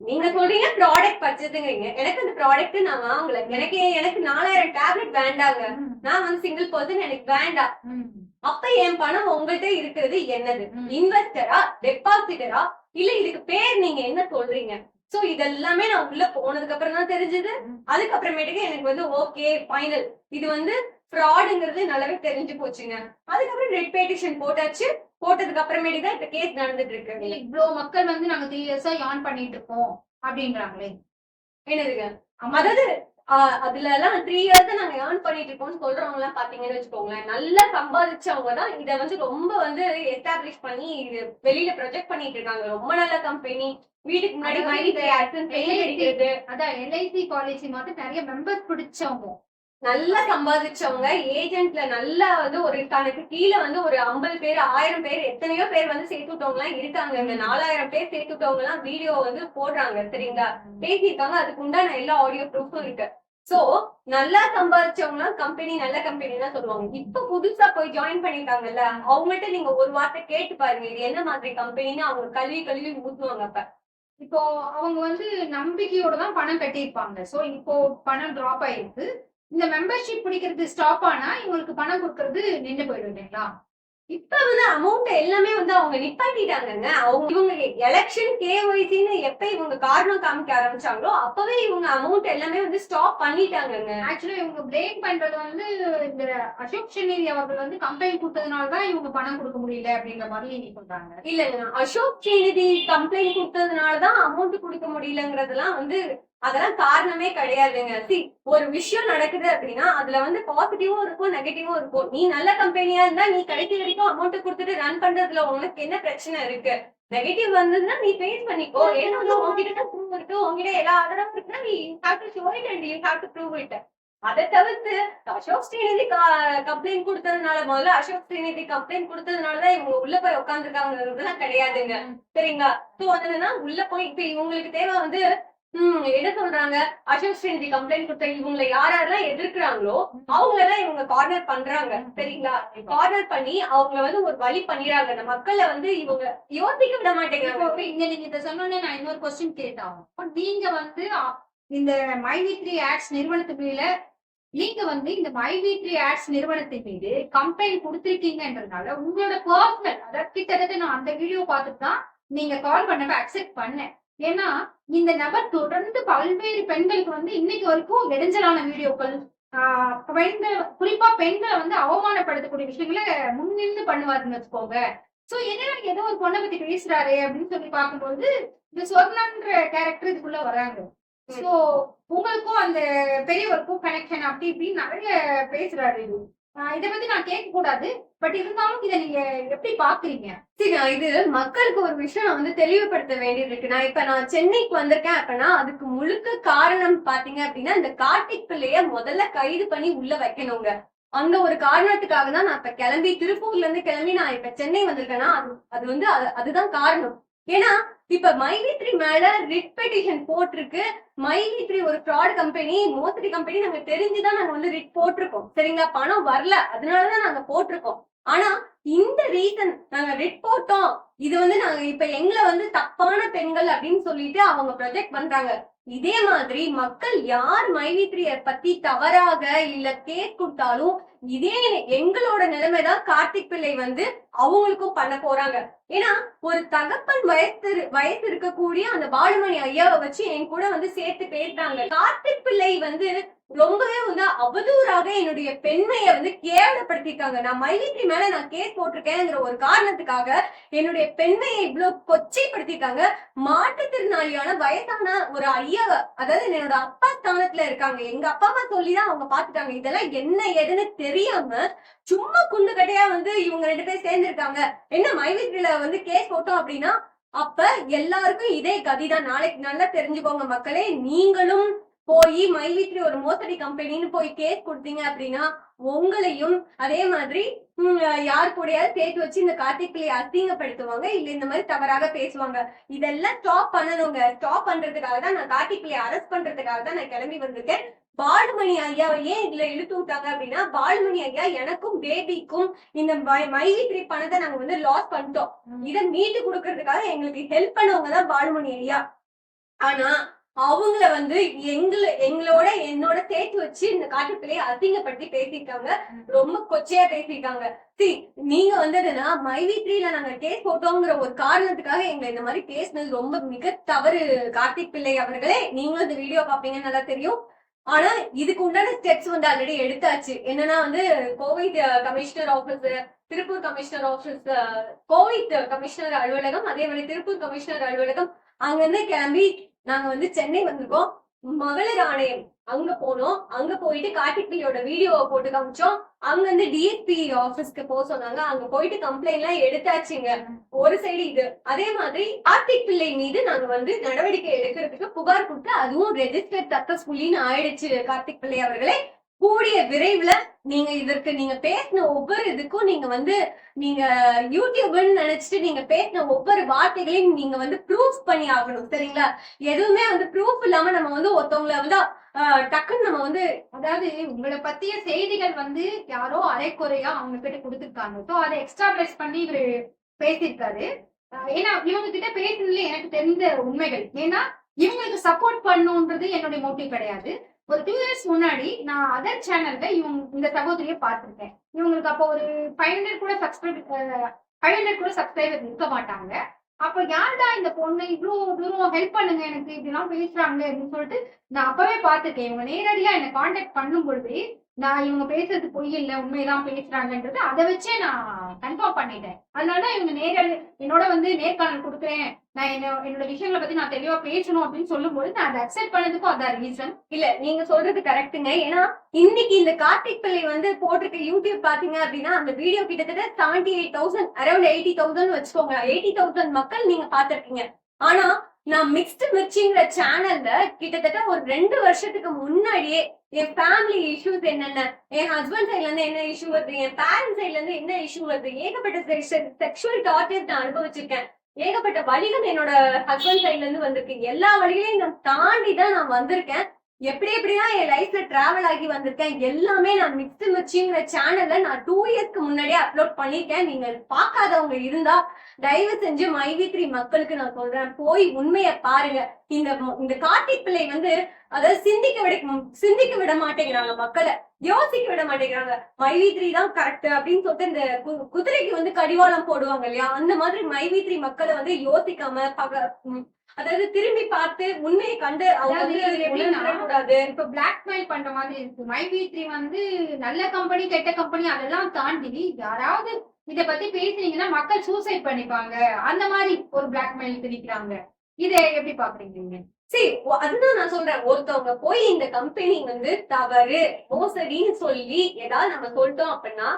நீங்க சொல்றீங்க ப்ராடக்ட் பர்ச்சேஸ்ங்கிறீங்க. எனக்கு அந்த ப்ராடக்ட் நான் வாங்கல. எனக்கு 4000 டேப்லெட் வேண்டாங்க. நான் வந்து சிங்கிள் பர்சன், எனக்கு வேண்டாம். அப்ப என் பணம் உங்கள்கிட்ட இருக்கிறது என்னது? இன்வெஸ்டரா, டெபாசிட்டரா, இல்ல இதுக்கு பேர் நீங்க என்ன சொல்றீங்க? சோ இதெல்லாமே நான் உள்ள போனதுக்கு அப்புறம் தான் தெரிஞ்சது. அதுக்கப்புறமேட்டுக்கு எனக்கு வந்து ஓகே ஃபைனல் இது வந்து ஃப்ராடுங்கிறது நல்லாவே தெரிஞ்சு போச்சுங்க. அதுக்கப்புறம் ரெட் பெட்டிஷன் போட்டாச்சு. போட்டதுக்கு அப்புறமேட்டு தான் இப்ப கேஸ் நடந்துட்டு இருக்கு. இவ்வளவு மக்கள் வந்து நாங்க 3 இயர்ஸா யான் பண்ணிட்டு இருக்கோம் அப்படின்றாங்களே, என்னதுங்க? அதாவது அதுல எல்லாம் 3 இயர்ஸ் நாங்க ஏர்ன் பண்ணிட்டு இருக்கோம்னு சொல்றவங்க எல்லாம் பாத்தீங்கன்னு வச்சுக்கோங்களேன், நல்லா சம்பாதிச்சவங்க தான் இதை வந்து ரொம்ப வந்து எஸ்டாப்ளிஷ் பண்ணி இது வெளியில ப்ரொஜெக்ட் பண்ணிட்டு இருக்காங்க. ரொம்ப நல்ல கம்பெனி, வீட்டுக்கு முன்னாடி அதாவது மைவி இந்த ஆக்சன் பெயிண்ட் அடிக்கிறது, அதான் எல்ஐசி பாலிசி மாதிரி நிறைய மெம்பர்ஸ் பிடிச்சவங்க. நல்லா சம்பாதிச்சவங்க, ஏஜென்ட்ல நல்லா வந்து ஒரு தனக்கு கீழ வந்து ஒரு 50 பேர் 1000 பேர் எத்தனையோ பேர் வந்து சேர்த்து விட்டவங்க எல்லாம் இருக்காங்க. இந்த 4000 பேர் சேர்த்து விட்டவங்க எல்லாம் வீடியோ வந்து போடுறாங்க. சரிங்களா, பேசியிருக்காங்க. அதுக்கு உண்டான எல்லா ஆடியோ ப்ரூஃபும் இருக்கு. சோ நல்லா சம்பாதிச்சவங்க கம்பெனி நல்ல கம்பெனி தான் சொல்லுவாங்க. இப்ப புதுசா போய் ஜாயின் பண்ணிருக்காங்கல்ல, அவங்கள்ட்ட நீங்க ஒரு வார்த்தை கேட்டு பாருங்க, இது என்ன மாதிரி கம்பெனின்னு அவங்க கழுவி கழுவி ஊத்துவாங்க. அப்ப இப்போ அவங்க வந்து நம்பிக்கையோட தான் பணம் கட்டியிருப்பாங்க. சோ இப்போ பணம் டிராப் ஆயிருக்கு. இந்த மெம்பர்ஷிப் பிடிக்கிறது ஸ்டாப் ஆனா இவங்களுக்கு பணம் கொடுக்கறது நின்று போயிடும் இல்லைங்களா? இப்ப வந்து அமௌண்ட் எல்லாமே வந்து அவங்க நிப்பாட்டிட்டாங்கங்க. இவங்க எலெக்ஷன் கேஒய்சின்னு எப்ப இவங்க காரணம் காமிக்க ஆரம்பிச்சாங்களோ அப்பவே இவங்க அமௌண்ட் எல்லாமே வந்து ஸ்டாப் பண்ணிட்டாங்கங்க. ஆக்சுவலா இவங்க பிளேம் பண்றது வந்து இந்த அசோக் சென்னேரி அவர்கள் வந்து கம்ப்ளைண்ட் கொடுத்ததுனால தான் இவங்க பணம் கொடுக்க முடியல அப்படின்ற மாதிரி சொல்றாங்க. இல்லங்க, அசோக் சென்னேரி கம்ப்ளைண்ட் கொடுத்ததுனாலதான் அமௌண்ட் கொடுக்க முடியலங்கிறதெல்லாம் வந்து அதெல்லாம் காரணமே கிடையாதுங்க. ஒரு விஷயம் நடக்குது அப்படின்னா அதுல வந்து பாசிட்டிவும் இருக்கும் நெகட்டிவும் இருக்கும். நீ நல்ல கம்பெனியா இருந்தா நீ கடைசி வரைக்கும் அமௌண்ட் கொடுத்துட்டு ரன் பண்றதுல உனக்கு என்ன பிரச்சனை இருக்கு? நெகட்டிவ் வந்ததுன்னா நீ ஃபேஸ் பண்ணிக்கோ. ஏன்னா வந்து உங்ககிட்ட ப்ரூவ் இருக்கு, உங்ககிட்ட எல்லா ஆதாரமும் இருக்குன்னா நீ have to show it and you have to prove it. அதை தவிர்த்து அசோக் ஸ்ரீநிதி கம்ப்ளைண்ட் கொடுத்ததுனால, முதல்ல அசோக் ஸ்ரீநிதி கம்ப்ளைண்ட் கொடுத்ததுனாலதான் இவங்க உள்ள போய் உட்காந்துருக்காங்கிறதுலாம் கிடையாதுங்க. சரிங்களா? சோ என்னன்னா உள்ள போய் இப்ப இவங்களுக்கு தேவை வந்து என்ன சொல்றாங்க, அசோக் ஸ்ரீநிதி கம்ப்ளைண்ட் கொடுத்த இவங்களை யாரெல்லாம் எதிர்க்கிறாங்களோ அவங்க எல்லாம் இவங்க கார்னர் பண்றாங்க. சரிங்களா, கார்னர் பண்ணி அவங்க வந்து ஒரு வழி பண்ணிடுறாங்க. அந்த மக்களை வந்து இவங்க யோசிக்க விட மாட்டேங்கிறாங்க. இங்க நீங்க இதை சொன்னோன்னே நான் இன்னொரு கொஸ்டின் கேட்டேன். நீங்க வந்து இந்த மைவி3 ஆட்ஸ் நிறுவனத்து மேல நீங்க வந்து இந்த மைவி3 ஆட்ஸ் நிறுவனத்தின் மீது கம்ப்ளைண்ட் கொடுத்திருக்கீங்கன்றதுனால உங்களோட பர்சனல், அதாவது கிட்டத்தட்ட நான் அந்த வீடியோ பார்த்துட்டு தான் நீங்க கால் பண்ணப்ப அக்செப்ட் பண்ணேன். ஏன்னா இந்த நபர் தொடர்ந்து பல்வேறு பெண்களுக்கு வந்து இன்னைக்கு வரைக்கும் இடைஞ்சலான வீடியோக்கள், பெண்கள் குறிப்பா பெண்களை வந்து அவமானப்படுத்தக்கூடிய விஷயங்களை முன்னின்று பண்ணுவாருன்னு வச்சுக்கோங்க. சோ என்னன்னா ஏதோ ஒரு பொண்ணை பத்தி பேசுறாரு அப்படின்னு சொல்லி பார்க்கும்போது இந்த சொர்ணன்ற கேரக்டர் இதுக்குள்ள வராங்க. சோ உங்களுக்கும் அந்த பெரியவருக்கும் கனெக்ஷன் அப்படி இப்படின்னு நிறைய பேசுறாரு. இதை பத்தி நான் கேட்க கூடாது, பட் இருந்தாலும் இதை நீங்க எப்படி பாக்குறீங்க? சரி, இது மக்களுக்கு ஒரு விஷயம் வந்து தெளிவுபடுத்த வேண்டியது இருக்கு. நான் சென்னைக்கு வந்திருக்கேன் அப்படின்னா அதுக்கு முழுக்க காரணம் பாத்தீங்க அப்படின்னா இந்த கார்த்திக் பிள்ளைய முதல்ல கைது பண்ணி உள்ள வைக்கணுங்க. அந்த ஒரு காரணத்துக்காக தான் நான் இப்ப கிளம்பி திருப்பூர்ல இருந்து கிளம்பி நான் இப்ப சென்னை வந்திருக்கேன்னா அது வந்து அதுதான் காரணம். ஏன்னா இப்ப மைவி3 மேல ரிட் பெட்டிஷன் போட்டிருக்கு. மைவி3 ஒரு ஃப்ராட் கம்பெனி, மோசடி கம்பெனி நாங்க தெரிஞ்சுதான் நாங்க வந்து ரிட் போட்டிருக்கோம். சரிங்களா, பணம் வரல அதனாலதான் நாங்க போட்டிருக்கோம். ஆனா இந்த ரீசன் நாங்க ரிட் போட்டோம், இது வந்து நாங்க இப்ப எங்களை வந்து தப்பான பெண்கள் அப்படின்னு சொல்லிட்டு அவங்க ப்ரொஜெக்ட் பண்றாங்க. இதே மாதிரி மக்கள் யார் மைவி3 பத்தி தவறாக இல்ல கேஸ் கொடுத்தாலும் இதே எங்களோட நிலைமைதான் கார்த்திக் பிள்ளை வந்து அவங்களுக்கும் பண்ண போறாங்க. ஏன்னா ஒரு தகப்பன் வயசு இருக்கக்கூடிய அந்த பாலுமணி ஐயாவை வச்சு என் கூட வந்து சேர்த்து பேசுறாங்க. கார்த்திக் பிள்ளை வந்து ரொம்பவே வந்து அவதூறாக என்னுடைய பெண்மையை வந்து கேவலப்படுத்திருக்காங்க. நான் மைவி3 மேல நான் கேஸ் போட்டிருக்கேங்கிற ஒரு காரணத்துக்காக என்னுடைய பெண்மையை இவ்வளவு கொச்சைப்படுத்திருக்காங்க. மாற்றுத்திறனாளியான வயசான ஒரு ஐயா, அதாவது என்னோட அப்பா ஸ்தானத்துல இருக்காங்க. எங்க அப்பா அம்மா சொல்லிதான் அவங்க பாத்துட்டாங்க. இதெல்லாம் என்ன ஏதுன்னு தெரியாம சும்மா குண்டு கட்டையா வந்து இவங்க 2 பேர் சேர்ந்து இருக்காங்க. என்ன மைவி3ல வந்து கேஸ் போட்டோம் அப்படின்னா அப்ப எல்லாருக்கும் இதே கதிதான். நாளைக்கு நல்லா தெரிஞ்சுக்கோங்க மக்களே, நீங்களும் போய் மைவி3 ஒரு மோசடி கம்பெனின்னு போய் கேஸ் கொடுத்தீங்க அப்படின்னா உங்களையும் அதே மாதிரி யார் கூடயாவது சேர்த்து வச்சு இந்த கார்த்திக் பிள்ளையை அசிங்கப்படுத்துவாங்க, இல்ல இந்த மாதிரி தவறாக பேசுவாங்க. இதெல்லாம் ஸ்டாப் பண்ணணுங்க. ஸ்டாப் பண்றதுக்காக தான் நான் கார்த்திக் பிள்ளையை அரெஸ்ட் பண்றதுக்காக தான் நான் கிளம்பி வந்திருக்கேன். பாலுமணி ஐயாவை ஏன் இதுல இழுத்து விட்டாங்க அப்படின்னா பாலுமணி ஐயா எனக்கும் பேபிக்கும் இந்த மைவி3 பணத்தை நாங்க வந்து லாஸ் பண்ணிட்டோம், இதை மீட்டு கொடுக்கறதுக்காக எங்களுக்கு ஹெல்ப் பண்ணவங்க தான் பாலுமணி ஐயா. ஆனா அவங்கள வந்து என்னோட சேர்த்து வச்சு இந்த காட்டுப்பிள்ளையை அசிங்கப்படுத்தி பேசியிருக்காங்க. ரொம்ப கொச்சையா பேசியிருக்காங்க. நீங்க வந்ததுன்னா மைவி3ல நாங்க கேஸ் போட்டோங்கிற ஒரு காரணத்துக்காக எங்களை இந்த மாதிரி பேசினது ரொம்ப மிக தவறு. கார்த்திக் பிள்ளை அவர்களே, நீங்களும் இந்த வீடியோ பாப்பீங்கன்னு நல்லா தெரியும். ஆனா இதுக்கு உண்டான ஸ்டெப்ஸ் வந்து ஆல்ரெடி எடுத்தாச்சு. என்னன்னா வந்து Kovai commissioner office, Tiruppur commissioner office, Kovai commissioner அலுவலகம், அதே மாதிரி திருப்பூர் கமிஷனர் அலுவலகம், அங்க இருந்து கிளம்பி நாங்க வந்து சென்னை வந்திருக்கோம். மகளிர் ஆணையம் அங்க போனோம். அங்க போயிட்டு கார்த்திக் பிள்ளையோட வீடியோவை போட்டு காமிச்சோம். அங்க வந்து டிஎஸ்பி ஆபீஸ்க்கு போக சொன்னாங்க. அங்க போயிட்டு கம்ப்ளைண்ட் எல்லாம் எடுத்தாச்சுங்க. ஒரு சைடு இது. அதே மாதிரி கார்த்திக் பிள்ளை மீது நாங்க வந்து நடவடிக்கை எடுக்கிறதுக்கு புகார் கொடுத்து அதுவும் ரெஜிஸ்டர் சக்சஸ்ஃபுல்லின்னு ஆயிடுச்சு. கார்த்திக் பிள்ளை அவர்களே, கூடிய விரைவுல நீங்க பேசின ஒவ்வொரு இதுக்கும் நீங்க வந்து நீங்க யூடியூப்னு நினைச்சிட்டு நீங்க பேசின ஒவ்வொரு வார்த்தைகளையும் நீங்க வந்து ப்ரூஃப் பண்ணி ஆகணும். சரிங்களா? எதுவுமே வந்து ப்ரூஃப் இல்லாம நம்ம வந்து ஒருத்தவங்களை வந்து டக்குன்னு நம்ம வந்து அதாவது உங்களை பத்திய செய்திகள் வந்து யாரோ அரைக்குறையா அவங்க கிட்ட கொடுத்திருக்காங்க. சோ அதை எக்ஸ்ட்ராபிளைஸ் பண்ணி இவரு பேசியிருக்காரு. ஏன்னா இவங்க கிட்ட பேசுனதுல எனக்கு தெரிந்த உண்மைகள். ஏன்னா இவங்களுக்கு சப்போர்ட் பண்ணுன்றது என்னுடைய மோட்டிவ் கிடையாது. ஒரு 2 இயர்ஸ் முன்னாடி நான் அதர் சேனல்ல இந்த சகோதரியை பார்த்திருக்கேன். இவங்களுக்கு அப்போ ஒரு 500 கூட சப்ஸ்கிரைபர் இருக்க மாட்டாங்க. அப்ப யாருடா இந்த பொண்ணு இவ்வளவு தூரம் ஹெல்ப் பண்ணுங்க எனக்கு இப்படிலாம் பேசுறாங்க அப்படின்னு சொல்லிட்டு நான் அப்பவே பார்த்திருக்கேன். இவங்க நேரடியா என்ன கான்டாக்ட் பண்ணும் பொழுது நான் இவங்க பேசுறது பொய் இல்ல உண்மையதான் பேசுறாங்கன்றது அதை வச்சே நான் கன்ஃபார்ம் பண்ணிட்டேன். அதனாலதான் இவங்க என்னோட வந்து நேர்காணல் கொடுக்குறேன், நான் என்னோட விஷயங்களை பத்தி நான் தெளிவா பேசணும் அப்படின்னு சொல்லும்போது நான் அதை அக்செப்ட் பண்ணதுக்கும் அதான் ரீசன். இல்ல நீங்க சொல்றது கரெக்டுங்க. ஏன்னா இன்னைக்கு இந்த கார்த்திக் பிள்ளை வந்து போட்டிருக்க யூடியூப் பாத்தீங்க அப்படின்னா அந்த வீடியோ கிட்டத்தட்ட 78,000 அரௌண்ட் 80,000 வச்சுக்கோங்க. 80,000 மக்கள் நீங்க பாத்திருக்கீங்க. ஆனா நான் மிக்ஸ்டு மிர்ச்சிங்கிற சேனல்ல கிட்டத்தட்ட ஒரு 2 வருஷத்துக்கு முன்னாடியே என் ஃபேமிலி இஷ்யூஸ் என்னென்ன, என் ஹஸ்பண்ட் சைட்ல இருந்து என்ன இஷ்யூ வருது, என் பேரண்ட்ஸ் சைட்ல இருந்து என்ன இஷ்யூ வருது, ஏகப்பட்ட செக்ஷுவல் டார்ச்சர் நான் அனுபவிச்சிருக்கேன். ஏகப்பட்ட வழிகள் என்னோட ஹஸ்பண்ட் சைட்ல இருந்து வந்திருக்கு. எல்லா வழிகளையும் நான் தாண்டி தான் நான் வந்திருக்கேன். எப்படிதான் என் லைஃப்ல டிராவல் ஆகி வந்திருக்கேன் எல்லாமே நான் மிக்ஸ்டு மிர்ச்சிங்கிற சேனல்ல நான் 2 இயர்ஸ்க்கு முன்னாடியே அப்லோட் பண்ணிருக்கேன். நீங்க பார்க்காதவங்க இருந்தா தயவு செஞ்சு மைவி3 மக்களுக்கு நான் சொல்றேன், போய் உண்மையை பாருங்க. இந்த கார்த்திக் பிள்ளை வந்து அதாவது சிந்திக்க விட மாட்டேங்கிறாங்க மக்களை, யோசிக்க விட மாட்டேங்கிறாங்க. மைவி3 தான் கரெக்ட் அப்படின்னு சொல்லிட்டு இந்த குதிரைக்கு வந்து கடிவாளம் போடுவாங்க இல்லையா, அந்த மாதிரி மைவி3 மக்களை வந்து யோசிக்காம அதாவது திரும்பி பார்த்து உண்மையை கண்டு கூடாது. இப்ப பிளாக்மெயில் பண்ற மாதிரி இருக்கு. மைவி3 வந்து நல்ல கம்பெனி கெட்ட கம்பெனி அதெல்லாம் தாண்டி யாராவது இத பத்தி பேசுனீங்கன்னா மக்கள் சூசைட் பண்ணிப்பாங்க, அந்த மாதிரி ஒரு பிளாக்மெயிலுக்கு நிக்கிறாங்க. இதை எப்படி பாக்குறீங்க? சரி, அதுதான் நான் சொல்றேன். ஒருத்தவங்க போய் இந்த கம்பெனி வந்து தவறு மோசடின்னு சொல்லி ஏதாவது நம்ம சொல்லிட்டோம் அப்படின்னா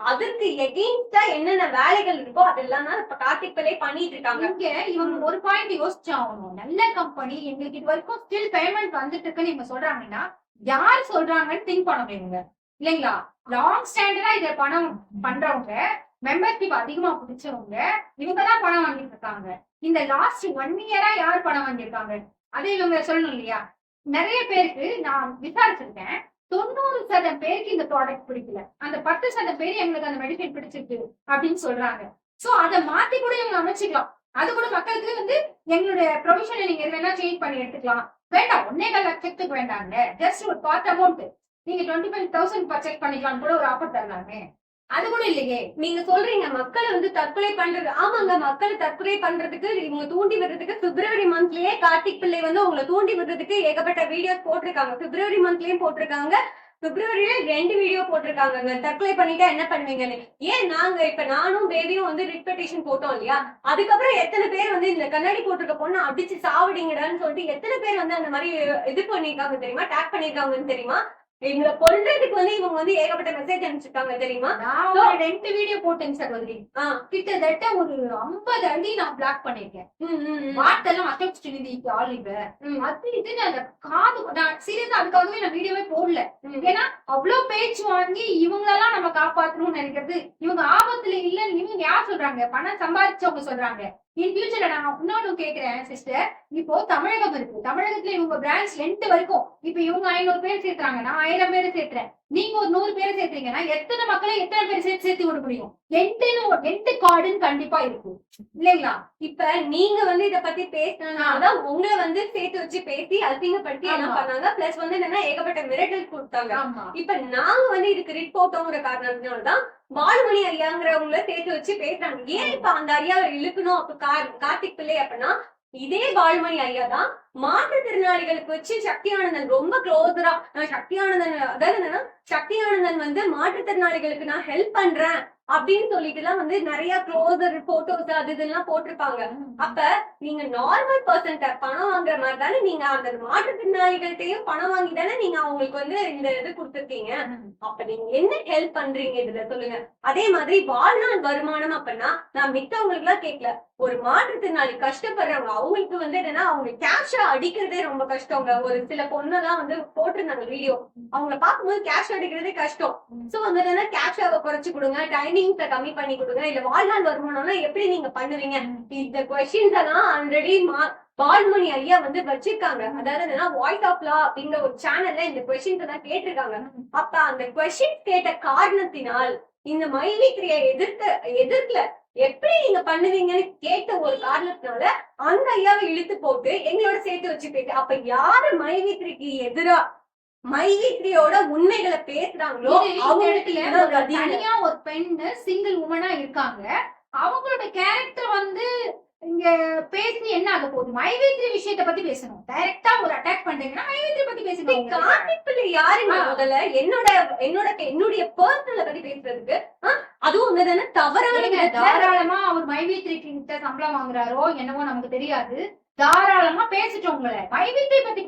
அதற்கு எகெயின்ஸ்டா என்னென்ன வேலைகள் இருக்கோ அதெல்லாம் தான் இப்ப கார்த்திக் பிள்ளை பண்ணிட்டு இருக்காங்க. இங்க இவங்க ஒரு பாயிண்ட் யோசிச்சாகணும். நல்ல கம்பெனி எங்களுக்கு இது வரைக்கும் ஸ்டில் பேமெண்ட் வந்துட்டு இருக்குன்னு இவங்க சொல்றாங்கன்னா யார் சொல்றாங்கன்னு திங்க் பண்ணணும் இவங்க, இல்லைங்களா? லாங் ஸ்டாண்டர்டா இத பணம் பண்றவங்க, மெம்பர்ஷிப் அதிகமா பிடிச்சவங்க, இவங்கதான் பணம் வாங்கிட்டு இருக்காங்க. இந்த லாஸ்ட் 1 இயரா யார் பணம் வாங்கியிருக்காங்க அதை இவங்க சொல்லணும் இல்லையா? நிறைய பேருக்கு நான் விசாரிச்சிருக்கேன். 90% பேருக்கு இந்த ப்ராடக்ட் பிடிக்கல, அந்த 10% பேர் எங்களுக்கு அந்த மெடிசன் பிடிச்சிருக்கு அப்படின்னு சொல்றாங்க. சோ அதை மாத்தி கூட இவங்க அமைச்சுக்கலாம். அது கூட மக்களுக்கு வந்து எங்களுடைய ப்ரொவிஷனை நீங்க எது வேணா சேஞ்ச் பண்ணி எடுத்துக்கலாம். வேண்டாம் 1.25 லட்சத்துக்கு வேண்டாங்க, ஜஸ்ட் ஒரு பார்ட் அமௌண்ட் நீங்க 25,000 பர்ச்சேஸ் பண்ணிக்கலாம் கூட ஒரு ஆஃபர் தரலாமே. அது கூட இல்லையே. நீங்க சொல்றீங்க மக்களை வந்து தற்கொலை பண்றது. ஆமாங்க, மக்களை தற்கொலை பண்றதுக்கு இவங்க தூண்டி விடுறதுக்கு பிப்ரவரி மந்த்லயே கார்த்திக் பிள்ளை வந்து உங்களை தூண்டி விடுறதுக்கு ஏகப்பட்ட வீடியோஸ் போட்டிருக்காங்க. பிப்ரவரி மந்த்லயும் போட்டிருக்காங்க, பிப்ரவரியில 2 வீடியோ போட்டிருக்காங்க தற்கொலை பண்ணிட்டா என்ன பண்ணுவீங்கன்னு. ஏன் நானும் பேபியும் வந்து ரிட் பெட்டிஷன் போட்டோம் இல்லையா, அதுக்கப்புறம் எத்தனை பேர் வந்து இந்த கண்ணாடி போட்டிருக்க பொண்ணு அடிச்சு சாவடிங்கடான்னு சொல்லிட்டு எத்தனை பேர் வந்து அந்த மாதிரி இது பண்ணிருக்காங்க தெரியுமா, டேக் பண்ணிருக்காங்கன்னு தெரியுமா? எங்களை கொல்றதுக்கு வந்து இவங்க வந்து ஏகப்பட்ட மெசேஜ் அனுப்பிச்சிருக்காங்க தெரியுமா? நான் ஒரு 2 வீடியோ போட்டேன் சகோதரி. கிட்டத்தட்ட ஒரு 50 அடி நான் பிளாக் பண்ணிருக்கேன். வார்த்தைலாம் அட்டெக்ஸ்ட் நிதிக்கு ஆலிவ அது இதுன்னு அந்த காது நான் சீரியஸா அதுக்காகவே நான் வீடியோவே போடல. ஏன்னா அவ்வளவு பேச்சு வாங்கி இவங்களெல்லாம் நம்ம காப்பாத்தணும்னு நினைக்கிறது. இவங்க ஆபத்துல இல்லன்னு இவங்க யார் சொல்றாங்க? பணம் சம்பாதிச்சவங்க சொல்றாங்க. இன் ஃபியூச்சர்ல நான் இன்னொன்னு கேக்குறேன் சிஸ்டர், இப்போ தமிழகம் இருக்கு, தமிழகத்துல இவங்க பிரான்ச் 2 வரைக்கும் இப்ப இவங்க 500 பேர் சேர்த்துறாங்க, நான் 1000 பேரை சேர்த்துறேன், நீங்க ஒரு 100 பேரை சேர்த்துறீங்கன்னா எத்தனை மக்களை எத்தனை பேர் சேர்த்து விட முடியும்? 8 கார்டுன்னு கண்டிப்பா இருக்கும் இல்லைங்களா? இப்ப நீங்க வந்து இத பத்தி பேசினாதான் உங்களை வந்து சேர்த்து வச்சு பேசி அசிங்கப்படுத்தி என்ன பண்ணாங்க. பிளஸ் வந்து என்னன்னா ஏகப்பட்ட மிரட்டல் கொடுத்தாங்க. இப்ப நாங்க வந்து இதுக்கு ரிட் போட்டோங்கிற காரணத்தினாலதான் பாலுமணி ஐயாங்கிறவங்கள சேர்த்து வச்சு பேசுறாங்க. ஏன் இப்ப அந்த ஐயாவை இழுக்கணும் அப்ப கார்த்திக் பிள்ளை அப்படின்னா இதே பாலுமணி ஐயா தான் மாற்றுத்திறனாளிகளுக்கு வச்சு சக்தி ஆனந்தன் ரொம்ப க்ளோஸரா சக்தி ஆனந்தன் அதாவது என்னன்னா சக்தி ஆனந்தன் வந்து மாற்றுத்திறனாளிகளுக்கு நான் ஹெல்ப் பண்றேன் அப்படின்னு சொல்லிட்டு எல்லாம் வந்து நிறைய க்ளோசர் போட்டோஸ் அது இதெல்லாம் போட்டிருப்பாங்க. அப்ப நீங்க நார்மல் பர்சன்ட்ட பணம் வாங்குற மாதிரி தானே நீங்க அந்த மாற்றுத்திறனாளிகள்கிட்டயும் பணம் வாங்கி தானே நீங்க அவங்களுக்கு வந்து இந்த இது கொடுத்துருக்கீங்க. அப்ப நீங்க என்ன ஹெல்ப் பண்றீங்க இதுல சொல்லுங்க. அதே மாதிரி வாழ்நாள் வருமானம் அப்படின்னா நான் மித்தவங்களுக்கு எல்லாம் கேட்கல. ஒரு மாற்றுத்திறனாளி கஷ்டப்படுறவங்க அவங்களுக்கு வந்து என்னன்னா அவங்க கேஷா அடிக்கிறதே ரொம்ப கஷ்டங்க. ஒரு சில பொண்ணெல்லாம் வந்து போட்டிருந்தாங்க வீடியோ, அவங்களை பார்க்கும்போது கேஷ் அடிக்கிறதே கஷ்டம். சோ வந்து என்னன்னா கேஷாவை குறைச்சு கொடுங்க, டைமிங்ஸ கம்மி பண்ணி கொடுங்க, இல்ல வாழ்நாள் வருமானம்னா எப்படி நீங்க பண்ணுவீங்க. இந்த கொஸ்டின்ஸ் எல்லாம் ஆல்ரெடி பால்மணி ஐயா வந்து வச்சிருக்காங்க. அதாவது என்னன்னா வாய்ஸ் ஆஃப் லா அப்படிங்கிற ஒரு சேனல்ல இந்த கொஸ்டின்ஸ் எல்லாம் கேட்டிருக்காங்க. அப்ப அந்த கொஸ்டின் கேட்ட காரணத்தினால் இந்த மைவித்ரியை எதிர்க்கல எப்படி நீங்க பண்ணுவீங்கன்னு கேட்ட ஒரு காரணத்தினால அந்த ஐயாவை இழுத்து போட்டு எங்களோட சேர்த்து வச்சு போயிட்டு, அப்ப யாரு மைவித்ரிக்கு எதிரா மைவித்ரியோட உண்மைகளை பேசுறாங்களோ அவங்களுக்கு தனியா ஒரு பெண்ணு சிங்கிள் உமனா இருக்காங்க. அவங்களோட கேரக்டர் வந்து இங்க பேசி என்ன ஆக போகுது? மைவேத்ரி விஷயத்த பத்தி பேசணும். டைரக்டா ஒரு அட்டாக் பண்றீங்கன்னா மைவேத்ரி பத்தி பேசணும். கார்த்திக் பிள்ளை யாருங்க முதல்ல என்னுடைய பர்சனல பத்தி பேசுறதுக்கு? அதுவும் வந்து தவறான தாராளமா அவர் மைவேத்ரி கிட்ட சம்பளம் வாங்குறாரோ என்னவோ நமக்கு தெரியாது. தாராளமா பேசிட்டோம். உங்களை மைவேத்ரி பத்தி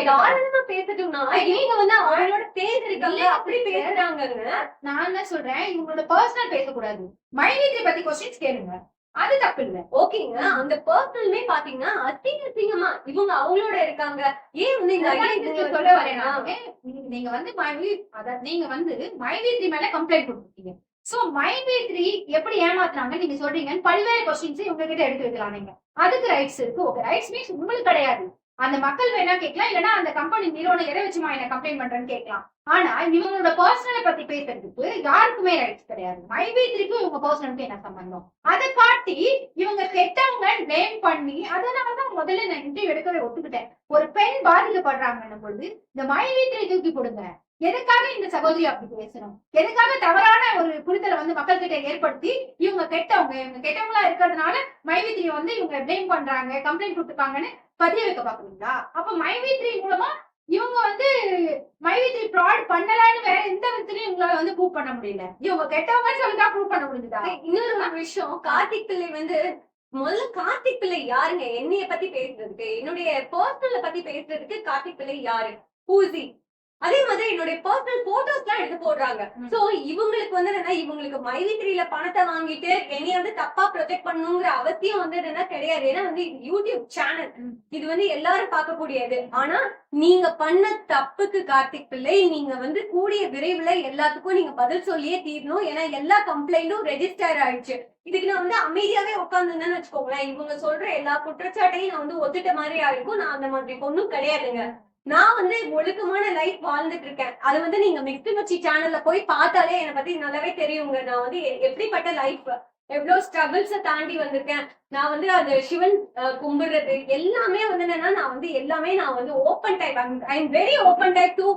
தாராளமா பேசட்டும்னா நீங்க வந்து அவங்களோட பேசுறீங்க அப்படி பேசுறாங்கன்னு நான் என்ன சொல்றேன், இவங்களோட பர்சனல் பேசக்கூடாது. மைவேத்ரி பத்தி கொஸ்டின்ஸ் கேளுங்க, அது தப்பு இல்ல. ஓகேங்க. அந்த பர்சனலுமே பாத்தீங்கன்னா அசிங்கமா இவங்க அவங்களோட இருக்காங்க. ஏன் வந்து இந்த சொல்ல வரேன், நீங்க வந்து நீங்க வந்து மைவேத்ரி மேல கம்ப்ளைண்ட் கொடுத்துருக்கீங்க. சோ மைவேத்ரி எப்படி ஏமாத்துறாங்க நீங்க சொல்றீங்கன்னு பல்வேறு கொஸ்டின்ஸ் உங்க கிட்ட எடுத்து வைக்கலாம். நீங்க அதுக்கு ரைட்ஸ் இருக்கு. ஓகே, ரைட்ஸ் மீன்ஸ் உங்களுக்கு கிடையாது. அந்த மக்கள் வேணா கேட்கலாம், இல்லன்னா அந்த கம்பெனி நிறுவனம் எதை வச்சுமா என்ன கம்ப்ளைண்ட் பண்றேன்னு கேட்கலாம். ஆனா இவங்களோட பர்சனலை பத்தி பேசுறதுக்கு யாருக்குமே ரைட்ஸ் கிடையாது. மைவேத்ரிக்கும் இவங்க பர்சனலுக்கு என்ன சம்பந்தம்? அதை காட்டி இவங்க கெட்டவங்க நேம் பண்ணி, அதனாலதான் முதல்ல நான் இன்டர்வியூ எடுக்கவே ஒத்துக்கிட்டேன். ஒரு பெண் பாதிக்கப்படுறாங்கன்னும் பொழுது இந்த மைவேத்ரி தூக்கி போடுங்க. எதுக்காக இந்த சகோதரி அப்படி பேசணும்? எதுக்காக தவறான ஒரு புரிதலை வந்து மக்கள் கிட்ட ஏற்படுத்தி இவங்க கெட்டவங்களா இருக்கிறதுனால மைவேத்ரி வந்து இவங்க பிளேம் பண்றாங்க, கம்ப்ளைண்ட் கொடுத்துருக்காங்கன்னு பதிய வைக்க பாக்குறீங்களா? அப்ப மைவேத்ரி மூலமா இவங்க வந்து மைவேத்ரி ஃப்ராட் பண்ணலான்னு வேற எந்த விதத்துலயும் உங்களால வந்து ப்ரூவ் பண்ண முடியல. இவங்க கெட்டவங்க சொல்லிதான் ப்ரூவ் பண்ண முடியுதா? இன்னொரு ஒரு விஷயம், கார்த்திக் பிள்ளை வந்து முதல்ல கார்த்திக் பிள்ளை யாருங்க என்னைய பத்தி பேசுறதுக்கு, என்னுடைய பர்சனல பத்தி பேசுறதுக்கு கார்த்திக் பிள்ளை யாரு? பூசி. அதே மாதிரி என்னுடைய பர்சனல் போட்டோஸ் எல்லாம் எடுத்து போடுறாங்க. சோ இவங்களுக்கு வந்து என்னன்னா இவங்களுக்கு மைவித்ரியில பணத்தை வாங்கிட்டு என்னைய வந்து தப்பா ப்ரொஜெக்ட் பண்ணணுங்கிற அவசியம் வந்து என்னன்னா கிடையாது. ஏன்னா வந்து யூடியூப் சேனல், இது வந்து எல்லாரும் பார்க்கக்கூடியது. ஆனா நீங்க பண்ண தப்புக்கு கார்த்திக் பிள்ளை நீங்க வந்து கூடிய விரைவில் எல்லாத்துக்கும் நீங்க பதில் சொல்லியே தீரணும். ஏன்னா எல்லா கம்ப்ளைண்டும் ரெஜிஸ்டர் ஆயிடுச்சு. இதுக்கு நான் வந்து அமைதியாவே உட்காந்துருந்தேன்னு வச்சுக்கோங்களேன், இவங்க சொல்ற எல்லா குற்றச்சாட்டையும் நான் வந்து ஒத்துட்ட மாதிரி ஆயிருக்கும். நான் அந்த மாதிரி ஒண்ணும் கிடையாதுங்க. நான் வந்து ஒழுக்கமான லைஃப் வாழ்ந்துட்டு இருக்கேன். அது வந்து நீங்க மிக்ஸி மச்சி சேனல்ல போய் பார்த்தாலே என்னை பத்தி நல்லாவே தெரியுங்க. நான் வந்து எப்படிப்பட்ட லைஃப், எவ்வளவு ஸ்ட்ரகிள்ஸ தாண்டி வந்திருக்கேன். நான் வந்து அந்த சிவன் கும்பிடுறது எல்லாமே வந்து என்னன்னா நான் வந்து open type, I am very open type to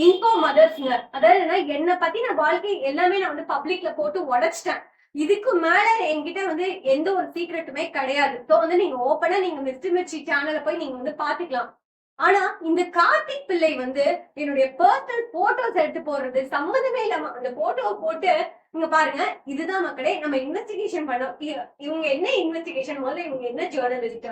inform அதர்ஸ்ங்க. அதாவது என்னை பத்தி நான் வாழ்க்கை எல்லாமே நான் வந்து பப்ளிக்ல போட்டு உடைச்சிட்டேன். இதுக்கு மேல என்கிட்ட வந்து எந்த ஒரு சீக்ரெட்டுமே கிடையாது. ஸோ வந்து நீங்க ஓப்பனா நீங்க மிஸ்டி மிர்ச்சி சேனல்ல போய் நீங்க வந்து பாத்துக்கலாம். ஆனா இந்த கார்த்திக் பிள்ளை வந்து என்னுடைய பர்சனல் போட்டோஸ் எடுத்து போடுறது சம்மந்தமே இல்லாம அந்த போட்டோவை போட்டு இங்க பாருங்க, இதுதான் மக்களே நம்ம இன்வெஸ்டிகேஷன் பண்ணோம். இவங்க என்ன இன்வெஸ்டிகேஷன், முதல்ல இவங்க என்ன ஜேர்னலிஸ்ட்,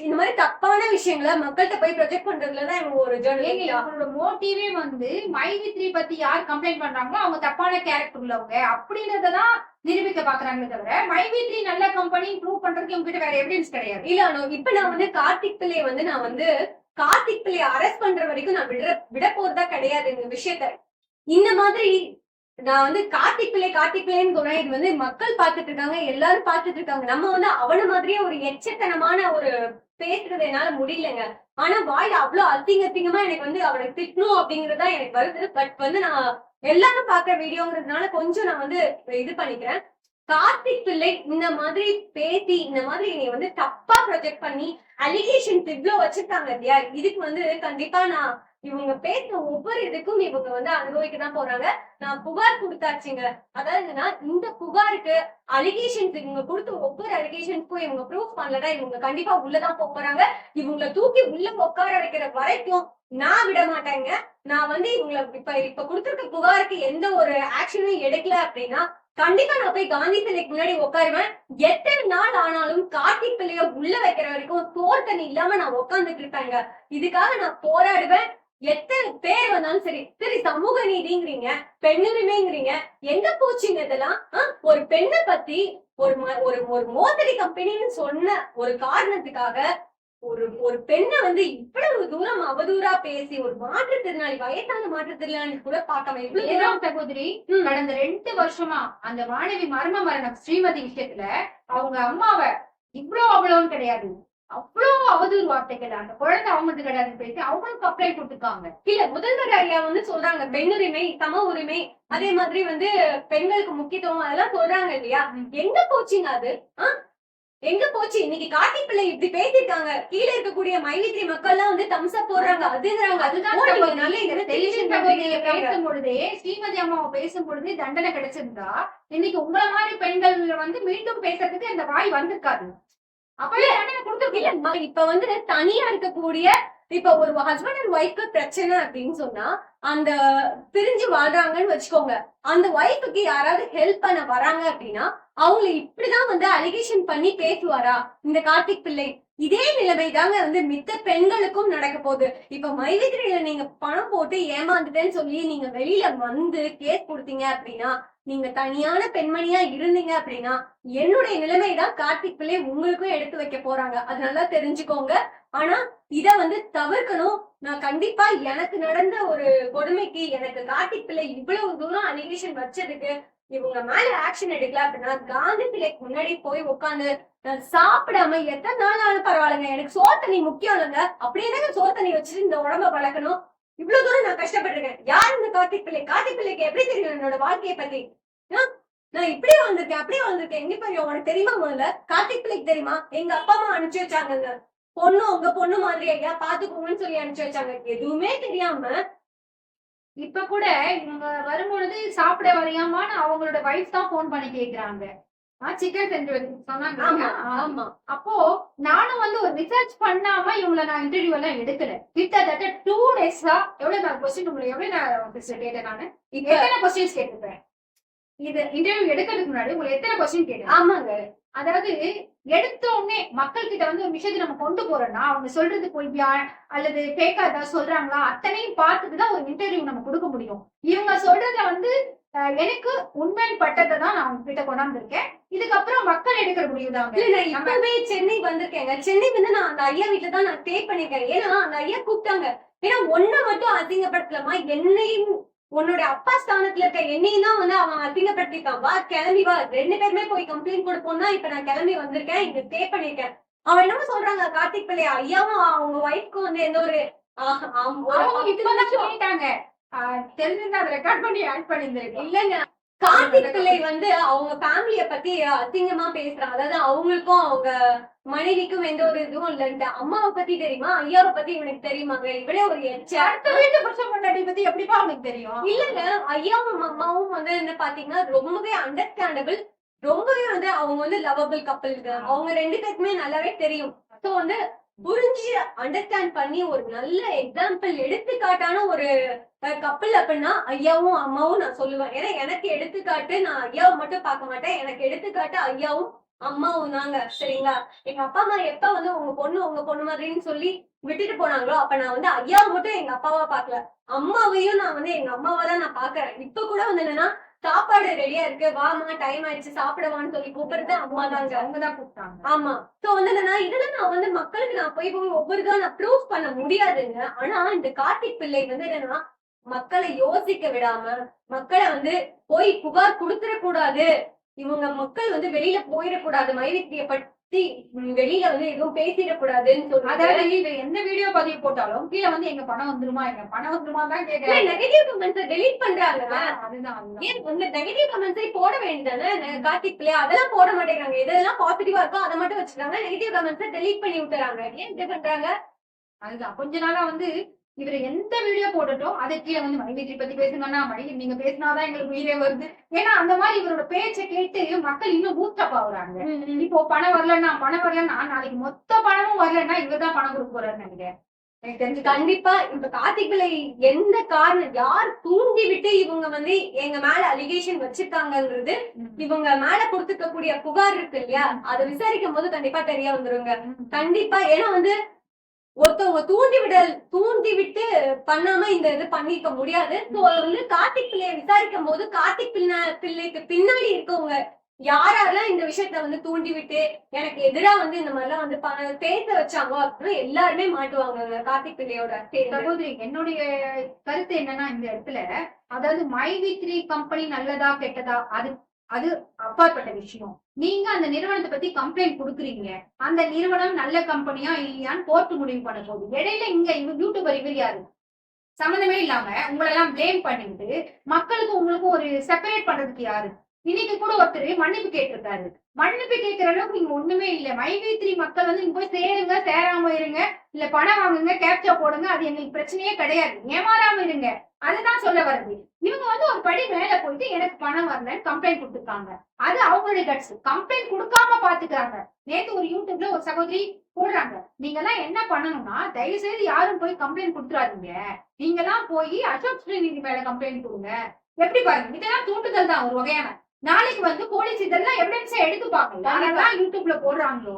இந்த மாதிரி தப்பான விஷயங்களை மக்கள்கிட்ட போய் ப்ரொஜெக்ட் பண்றதுலதான் இவங்க ஒரு ஜேர்னலிஸ்ட். அவங்களோட மோட்டிவே வந்து மைவித்ரி பத்தி யார் கம்ப்ளைண்ட் பண்றாங்களோ அவங்க தப்பான கேரக்டர் உள்ளவங்க அப்படின்றதான் நிரூபிக்க பாக்குறாங்களே தவிர மைவித்ரி நல்ல கம்பெனி ப்ரூவ் பண்றதுக்கு உங்ககிட்ட வேற எவிடன்ஸ் கிடையாது. இல்ல இப்ப நான் வந்து கார்த்திக் பிள்ளைய வந்து கார்த்திக் பிள்ளைய அரெஸ்ட் பண்ற வரைக்கும் நான் விட போறதா கிடையாது. இந்த விஷயத்த இந்த மாதிரி நான் வந்து கார்த்திக் பிள்ளைன்னு சொன்னா இது வந்து மக்கள் பாத்துட்டு இருக்காங்க, எல்லாரும் பாத்துட்டு இருக்காங்க. நம்ம வந்து அவன மாதிரியே ஒரு எச்சத்தனமான ஒரு பேசுறது என்னால முடியலங்க. ஆனா வாயில அவ்வளவு அசிங்கமா எனக்கு வந்து அவனை திட்டணும் அப்படிங்கறதா எனக்கு வருது. பட் வந்து நான் எல்லாரும் பாக்குற வீடியோங்கிறதுனால கொஞ்சம் நான் வந்து இது பண்ணிக்கிறேன். கார்த்திக் பிள்ளை இந்த மாதிரி பேசி இந்த மாதிரி நீ வந்து தப்பா ப்ரொஜெக்ட் பண்ணி அலிகேஷன் இவ்ளோ வச்சிருக்காங்க இல்லையா, இதுக்கு வந்து கண்டிப்பா நான் இவங்க பேசுற ஒவ்வொரு இதுக்கும் இவங்க வந்து அனுபவிக்க தான் போறாங்க. நான் புகார் கொடுத்தாச்சுங்க. அதாவதுன்னா இந்த புகாருக்கு அலிகேஷன்ஸ் இவங்க கொடுத்த ஒவ்வொரு அலிகேஷன்ஸ்க்கும் இவங்க ப்ரூஃப் பண்ணலன்னா இவங்க கண்டிப்பா உள்ளதான் போறாங்க. இவங்களை தூக்கி உள்ள உட்கார வைக்கிற வரைக்கும் நான் விட மாட்டேங்க. நான் வந்து இவங்களை இப்ப கொடுத்திருக்க புகாருக்கு எந்த ஒரு ஆக்ஷனும் எடுக்கல அப்படின்னா கண்டிப்பா நான் போய் காந்தி சிலைக்கு முன்னாடி உட்காருவேன். எத்தனை நாள் ஆனாலும் கார்த்திக் பிள்ளைய உள்ள வைக்கிற வரைக்கும் சோறு தண்ணி இல்லாம நான் உட்கார்ந்துட்டு இருப்பேங்க. இதுக்காக நான் போராடுவேன். எத்தனை பேர் வந்தாலும் சரி. சரி, சமூக நீதிங்கிறீங்க, பெண்ணுரிமைங்கிறீங்க, எங்க போச்சுங்க இதெல்லாம்? ஒரு பெண்ணை பத்தி ஒரு ஒரு மோசடி கம்பெனின்னு சொன்ன ஒரு காரணத்துக்காக ஒரு பெண்ணை வந்து இவ்வளவு தூரம் அவதூறா பேசி ஒரு மாற்றுத்திறனாளி, வயசான மாற்றுத்திறனாளி கூட பார்க்காம இவ்வளவு சகோதரி கடந்த 2 வருஷமா அந்த மாணவி மர்ம மரணம் ஸ்ரீமதி விஷயத்துல அவங்க அம்மாவை அவ்வளவுன்னு கிடையாது, அவ்வளவு அவதூறு வார்த்தைகள் அந்த குழந்தை அவங்களுக்கு கிடையாது பேசி அவங்களுக்கு கம்ப்ளைண்ட் கொடுத்துருக்காங்க. இல்ல, முதல்வர் ஐயா வந்து சொல்றாங்க பெண்ணுரிமை, சம உரிமை, அதே மாதிரி வந்து பெண்களுக்கு முக்கியத்துவம் அதெல்லாம் சொல்றாங்க இல்லையா? எங்க போச்சுங்க அது? எங்க போச்சு? இன்னைக்கு கார்த்திக் பிள்ளை இப்படி பேசிருக்காங்க. கீழே இருக்கக்கூடிய மைவித்ரி மக்கள் எல்லாம் வந்து தம்ஸ் போடுறாங்க, அதுங்கிறாங்க. அதுதான் பேசும் பொழுதே ஸ்ரீமதி அம்மாவை பேசும் பொழுதே தண்டனை கிடைச்சிருந்தா இன்னைக்கு உங்களை மாதிரி பெண்கள் வந்து மீண்டும் பேசுறதுக்கு அந்த வாய் வந்திருக்காது. அப்பவே தண்டனை கொடுத்துருக்கீங்க. இப்ப வந்து தனியா இருக்கக்கூடிய இப்ப ஒரு ஹஸ்பண்ட் அண்ட் ஒய்ஃப்க்கு பிரச்சனை அப்படின்னு சொன்னா அந்த பிரிஞ்சு வாழ்றாங்கன்னு வச்சுக்கோங்க. அந்த ஒய்ஃபுக்கு யாராவது ஹெல்ப் பண்ண வராங்க அப்படின்னா அவங்களை இப்படிதான் வந்து அலிகேஷன் பண்ணி பேசுவாரா இந்த கார்த்திக் பிள்ளை? இதே நிலைமை தாங்க வந்து மித்த பெண்களுக்கும் நடக்க போகுது. இப்ப மைவித்ரியில நீங்க பணம் போட்டு ஏமாந்துட்டேன்னு சொல்லி நீங்க வெளியில வந்து கேஸ் கொடுத்தீங்க அப்படின்னா, நீங்க தனியான பெண்மணியா இருந்தீங்க அப்படின்னா என்னுடைய நிலைமைதான் கார்த்திக் பிள்ளை உங்களுக்கும் எடுத்து வைக்க போறாங்க. அது நல்லா தெரிஞ்சுக்கோங்க. ஆனா இத வந்து தவிர்க்கணும். நான் கண்டிப்பா எனக்கு நடந்த ஒரு கொடுமைக்கு எனக்கு கார்த்திக் பிள்ளை இவ்வளவு தூரம் அலிகேஷன் வச்சதுக்கு இவங்க மேல ஆக்ஷன் எடுக்கல அப்படின்னா காந்தி பிள்ளைக்கு முன்னாடி போய் உட்காந்து நான் சாப்பிடாம எத்தனை நாள் ஆனாலும் பரவாயில்லைங்க, எனக்கு சோறு தண்ணி முக்கியம் இல்லைங்க, அப்படியே சோறு தண்ணி வச்சுட்டு இந்த உடம்ப வளர்க்கணும். இவ்வளவு தூரம் நான் கஷ்டப்பட்டிருக்கேன். யார் இந்த கார்த்திக் பிள்ளை? கார்த்திக் பிள்ளைக்கு எப்படி தெரியும் என்னோட வாழ்க்கையை பத்தி? நான் இப்படியே வந்திருக்கேன், அப்படியே வந்திருக்கேன். எங்க தெரியும்? உனக்கு தெரியுமா? முதல்ல கார்த்திக் பிள்ளைக்கு தெரியுமா? எங்க அப்பா அம்மா அனுப்பிச்சு வச்சாங்க, பொண்ணு உங்க பொண்ணு மாதிரி ஐயா பாத்துக்கோங்கன்னு சொல்லி அனுப்பிச்சு வச்சாங்க. எதுவுமே தெரியாம இப்ப கூட இவங்க வரும்பொழுது சாப்பிட வரையாமான்னு அவங்களோட வைஃப் தான் போன் பண்ணி கேக்குறாங்க. சிக்கன் செஞ்சு சொன்னாங்க. ஆமா, அப்போ நானும் வந்து ஒரு ரிசர்ச் பண்ணாம இவங்களை நான் இன்டர்வியூ எல்லாம் எடுக்கல. கிட்டத்தட்ட 2 டேஸா எவ்வளவு நான் கொஸ்டின் உங்களுக்கு எவ்வளவு நான் கேட்டேன். நானு எத்தனை கொஸ்டின்ஸ் கேட்டிருப்பேன் இது இன்டர்வியூ எடுக்கிறதுக்கு முன்னாடி உங்களுக்கு எத்தனை கொஸ்டின் கேட்டேன்? ஆமாங்க. அதாவது எடுத்த உடனே மக்கள் கிட்ட வந்து ஒரு விஷயத்தை நம்ம கொண்டு போறோம்னா அவங்க சொல்றது பொய்யா அல்லது ஃபேக்கா ஏதாவது சொல்றாங்களா அத்தனையும் பார்த்துட்டுதான் ஒரு இன்டர்வியூ நம்ம கொடுக்க முடியும். இவங்க சொல்றத வந்து எனக்கு உண்மையின் பட்டத்தை தான் நான் அவங்க கிட்ட கொண்டாந்துருக்கேன். இதுக்கப்புறம் மக்கள் எடுக்கிற முடிவு தான். நான் இப்பவே சென்னை வந்திருக்கேங்க. சென்னை வந்து நான் அந்த ஐயா வீட்டுல தான் நான் ஸ்டே பண்ணிருக்கேன். ஏன்னா அந்த ஐயா கூப்பிட்டாங்க. ஏன்னா ஒன்ன மட்டும் அசிங்கப்படுத்தலாமா? என்னையும் உன்னோட அப்பா ஸ்தானத்துல இருக்க என்னையும் தான் வந்து அவன் அசிங்கப்படுத்திட்டான். வா கிளம்பி வா, 2 பேருமே போய் கம்ப்ளைண்ட் கொடுப்போம்னா இப்ப நான் கிளம்பி வந்திருக்கேன், இங்க ஸ்டே பண்ணிருக்கேன். அவன் என்னமோ சொல்றாங்க கார்த்திக் பிள்ளை ஐயாவும் அவங்க ஒய்ஃப்க்கும் வந்து எந்த ஒரு சொல்லிட்டாங்க. தெரிஞ்சிருந்தா அதை ரெக்கார்ட் பண்ணி ஆட் பண்ணிருந்திருக்கு. இல்லங்க, கார்த்திக் பிள்ளை வந்து அவங்க ஃபேமிலிய பத்தி அசிங்கமா பேசுறாங்க. அதாவது அவங்களுக்கும் அவங்க மனைவிக்கும் எந்த ஒரு இதுவும் இல்லன்ட்டு. அம்மாவை பத்தி தெரியுமா? ஐயாவை பத்தி இவனுக்கு தெரியுமாங்க? இவனே ஒரு அடுத்த வீட்டு புருஷன் பொண்டாட்டி பத்தி எப்படிப்பா அவனுக்கு தெரியும்? இல்லங்க, ஐயாவும் அம்மாவும் வந்து என்ன பாத்தீங்கன்னா ரொம்பவே அண்டர்ஸ்டாண்டபிள், ரொம்பவே வந்து அவங்க வந்து லவபிள் கப்பலுக்கு. அவங்க 2 பேருக்குமே நல்லாவே தெரியும். சோ வந்து புரிஞ்சு அண்டர்ஸ்டாண்ட் பண்ணி ஒரு நல்ல எக்ஸாம்பிள் எடுத்துக்காட்டான ஒரு கப்பல் அப்படின்னா ஐயாவும் அம்மாவும் நான் சொல்லுவேன். ஏன்னா எனக்கு எடுத்துக்காட்டு, நான் ஐயாவை மட்டும் பார்க்க மாட்டேன், எனக்கு எடுத்துக்காட்டு ஐயாவும் அம்மாவும் தாங்க. சரிங்களா? எங்க அப்பா அம்மா எப்ப வந்து உங்க பொண்ணு மாதிரின்னு சொல்லி விட்டுட்டு போனாங்களோ அப்ப நான் வந்து ஐயாவை மட்டும் எங்க அப்பாவா பாக்கல, அம்மாவையும் நான் வந்து எங்க அம்மாவா தான் நான் பாக்குறேன். இப்ப கூட வந்து என்னன்னா சாப்பாடு ரெடியா இருக்கு, வாமா டைம் ஆயிடுச்சு சாப்பிடவான்னு சொல்லி கூப்பிடுறது அம்மா தாங்க. அவங்கதான் கூப்பிட்டாங்க. ஆமா. சோ வந்து என்னன்னா இதெல்லாம் நான் வந்து மக்களுக்கு நான் போய் ஒவ்வொருதான் நான் ப்ரூவ் பண்ண முடியாதுங்க. ஆனா இந்த கார்த்திக் பிள்ளை வந்து என்னன்னா மக்களை யோசிக்க விடாம, மக்களை வந்து போய் புகார் கொடுத்துடக்கூடாது, இவங்க மக்கள் வந்து வெளியில போயிடக்கூடாது, மைவித்திய பத்தி வெளியில வந்து எதுவும் பேசிடக்கூடாதுன்னு சொல்லி, அதாவது எந்த வீடியோ பதிவு போட்டாலும் கீழே வந்து எங்க பணம் வந்துருமா தான் கேட்கறேன். நெகட்டிவ் கமெண்ட்ஸ் டெலீட் பண்றாங்க. அதுதான் ஏன் வந்து நெகட்டிவ் கமெண்ட்ஸை போட வேண்டியதானே கார்த்திக் பிள்ளை? அதெல்லாம் போட மாட்டேங்கிறாங்க. எதெல்லாம் பாசிட்டிவா இருக்கோ அதை மட்டும் வச்சுக்காங்க, நெகட்டிவ் கமெண்ட்ஸை டெலீட் பண்ணி விட்டுறாங்க. ஏன் இப்படி பண்றாங்க? அதுதான் கொஞ்ச நாளா வந்து இவரு எந்த வீடியோ போட்டுட்டோம் அதை கீழே வந்து மைவித்ரி பத்தி பேசுங்கன்னா மைவித்ரி நீங்க பேசினாதான் எங்களுக்கு உயிரே வருது. ஏன்னா அந்த மாதிரி இவரோட பேச்சை கேட்டு மக்கள் இன்னும் பூஸ்டப் ஆகுறாங்க. இப்போ பணம் வரலன்னா நாளைக்கு மொத்த பணமும் வரலன்னா இவர்தான் பணம் கொடுக்க போறாருன்னு நினைக்கிறேன். எனக்கு தெரிஞ்சு கண்டிப்பா இப்ப கார்த்திக் பிள்ளை எந்த காரணம் யார் தூண்டி விட்டு இவங்க வந்து எங்க மேல அலிகேஷன் வச்சிருக்காங்கன்றது இவங்க மேல கொடுத்துக்கக்கூடிய புகார் இருக்கு இல்லையா, அதை விசாரிக்கும் போது கண்டிப்பா தெரிய வந்துருங்க. கண்டிப்பா ஏன்னா வந்து ஒருத்தவங்க தூண்டி விட்டு பண்ணாம இந்த இது பண்ணிக்க முடியாது. வந்து கார்த்திக் பிள்ளைய விசாரிக்கும் போது கார்த்திக் பிள்ளைக்கு பின்னாடி இருக்கவங்க யாரெல்லாம் இந்த விஷயத்த வந்து தூண்டி விட்டு எனக்கு எதிரா வந்து இந்த மாதிரி எல்லாம் வந்து பேச வச்சாங்க அப்படின்னா எல்லாருமே மாட்டுவாங்க கார்த்திக் பிள்ளையோட. சகோதரி என்னுடைய கருத்து என்னன்னா இந்த இடத்துல, அதாவது மைவித்ரி கம்பெனி நல்லதா கெட்டதா அது அப்பாற்பட்ட விஷயம். நீங்க அந்த நிறுவனத்தை பத்தி கம்ப்ளைண்ட் கொடுக்குறீங்க, அந்த நிறுவனம் நல்ல கம்பெனியா இல்லையான்னு கோர்ட்டு முடிவு பண்ண போகுது. இடையில இங்க யூடியூபர் இவர் யாரு சம்மந்தமே இல்லாம உங்களெல்லாம் பிளேம் பண்ணிட்டு மக்களுக்கும் உங்களுக்கும் ஒரு செப்பரேட் பண்றதுக்கு யாரு? இன்னைக்கு கூட ஒருத்தர் மன்னிப்பு கேட்டிருக்காரு. மன்னிப்பு கேட்கிற அளவுக்கு இங்க ஒண்ணுமே இல்ல. மைவித்ரி மக்கள் வந்து இங்க போய் சேருங்க, சேராம இருங்க, இல்ல பணம் வாங்குங்க, கேப்சா போடுங்க, அது எங்களுக்கு பிரச்சனையே கிடையாது. ஏமாறாம இருங்க, அதுதான் சொல்ல வருது. இவங்க வந்து ஒரு படி மேல போயிட்டு எனக்கு பணம் வரலன்னு கம்ப்ளைண்ட் கொடுத்துருக்காங்க. அது அவங்களுடைய கட்ஸ். கம்ப்ளைண்ட் கொடுக்காம பாத்துக்கிறாங்க. நேத்து ஒரு யூடியூப்ல ஒரு சகோதரி போடுறாங்க, நீங்க எல்லாம் என்ன பண்ணணும்னா தயவு செய்து யாரும் போய் கம்ப்ளைண்ட் கொடுத்துறாதீங்க, நீங்க எல்லாம் போய் அசோக் ஸ்ரீநிதி மேல கம்ப்ளைண்ட் கொடுங்க. எப்படி பாருங்க, இதெல்லாம் தூண்டுதல் தான் ஒரு வகையான. நாளைக்கு வந்து போலீஸ் இதெல்லாம் எவிடன்ஸா எடுத்துப்பாங்க. யாரெல்லாம் யூடியூப்ல போடுறாங்களோ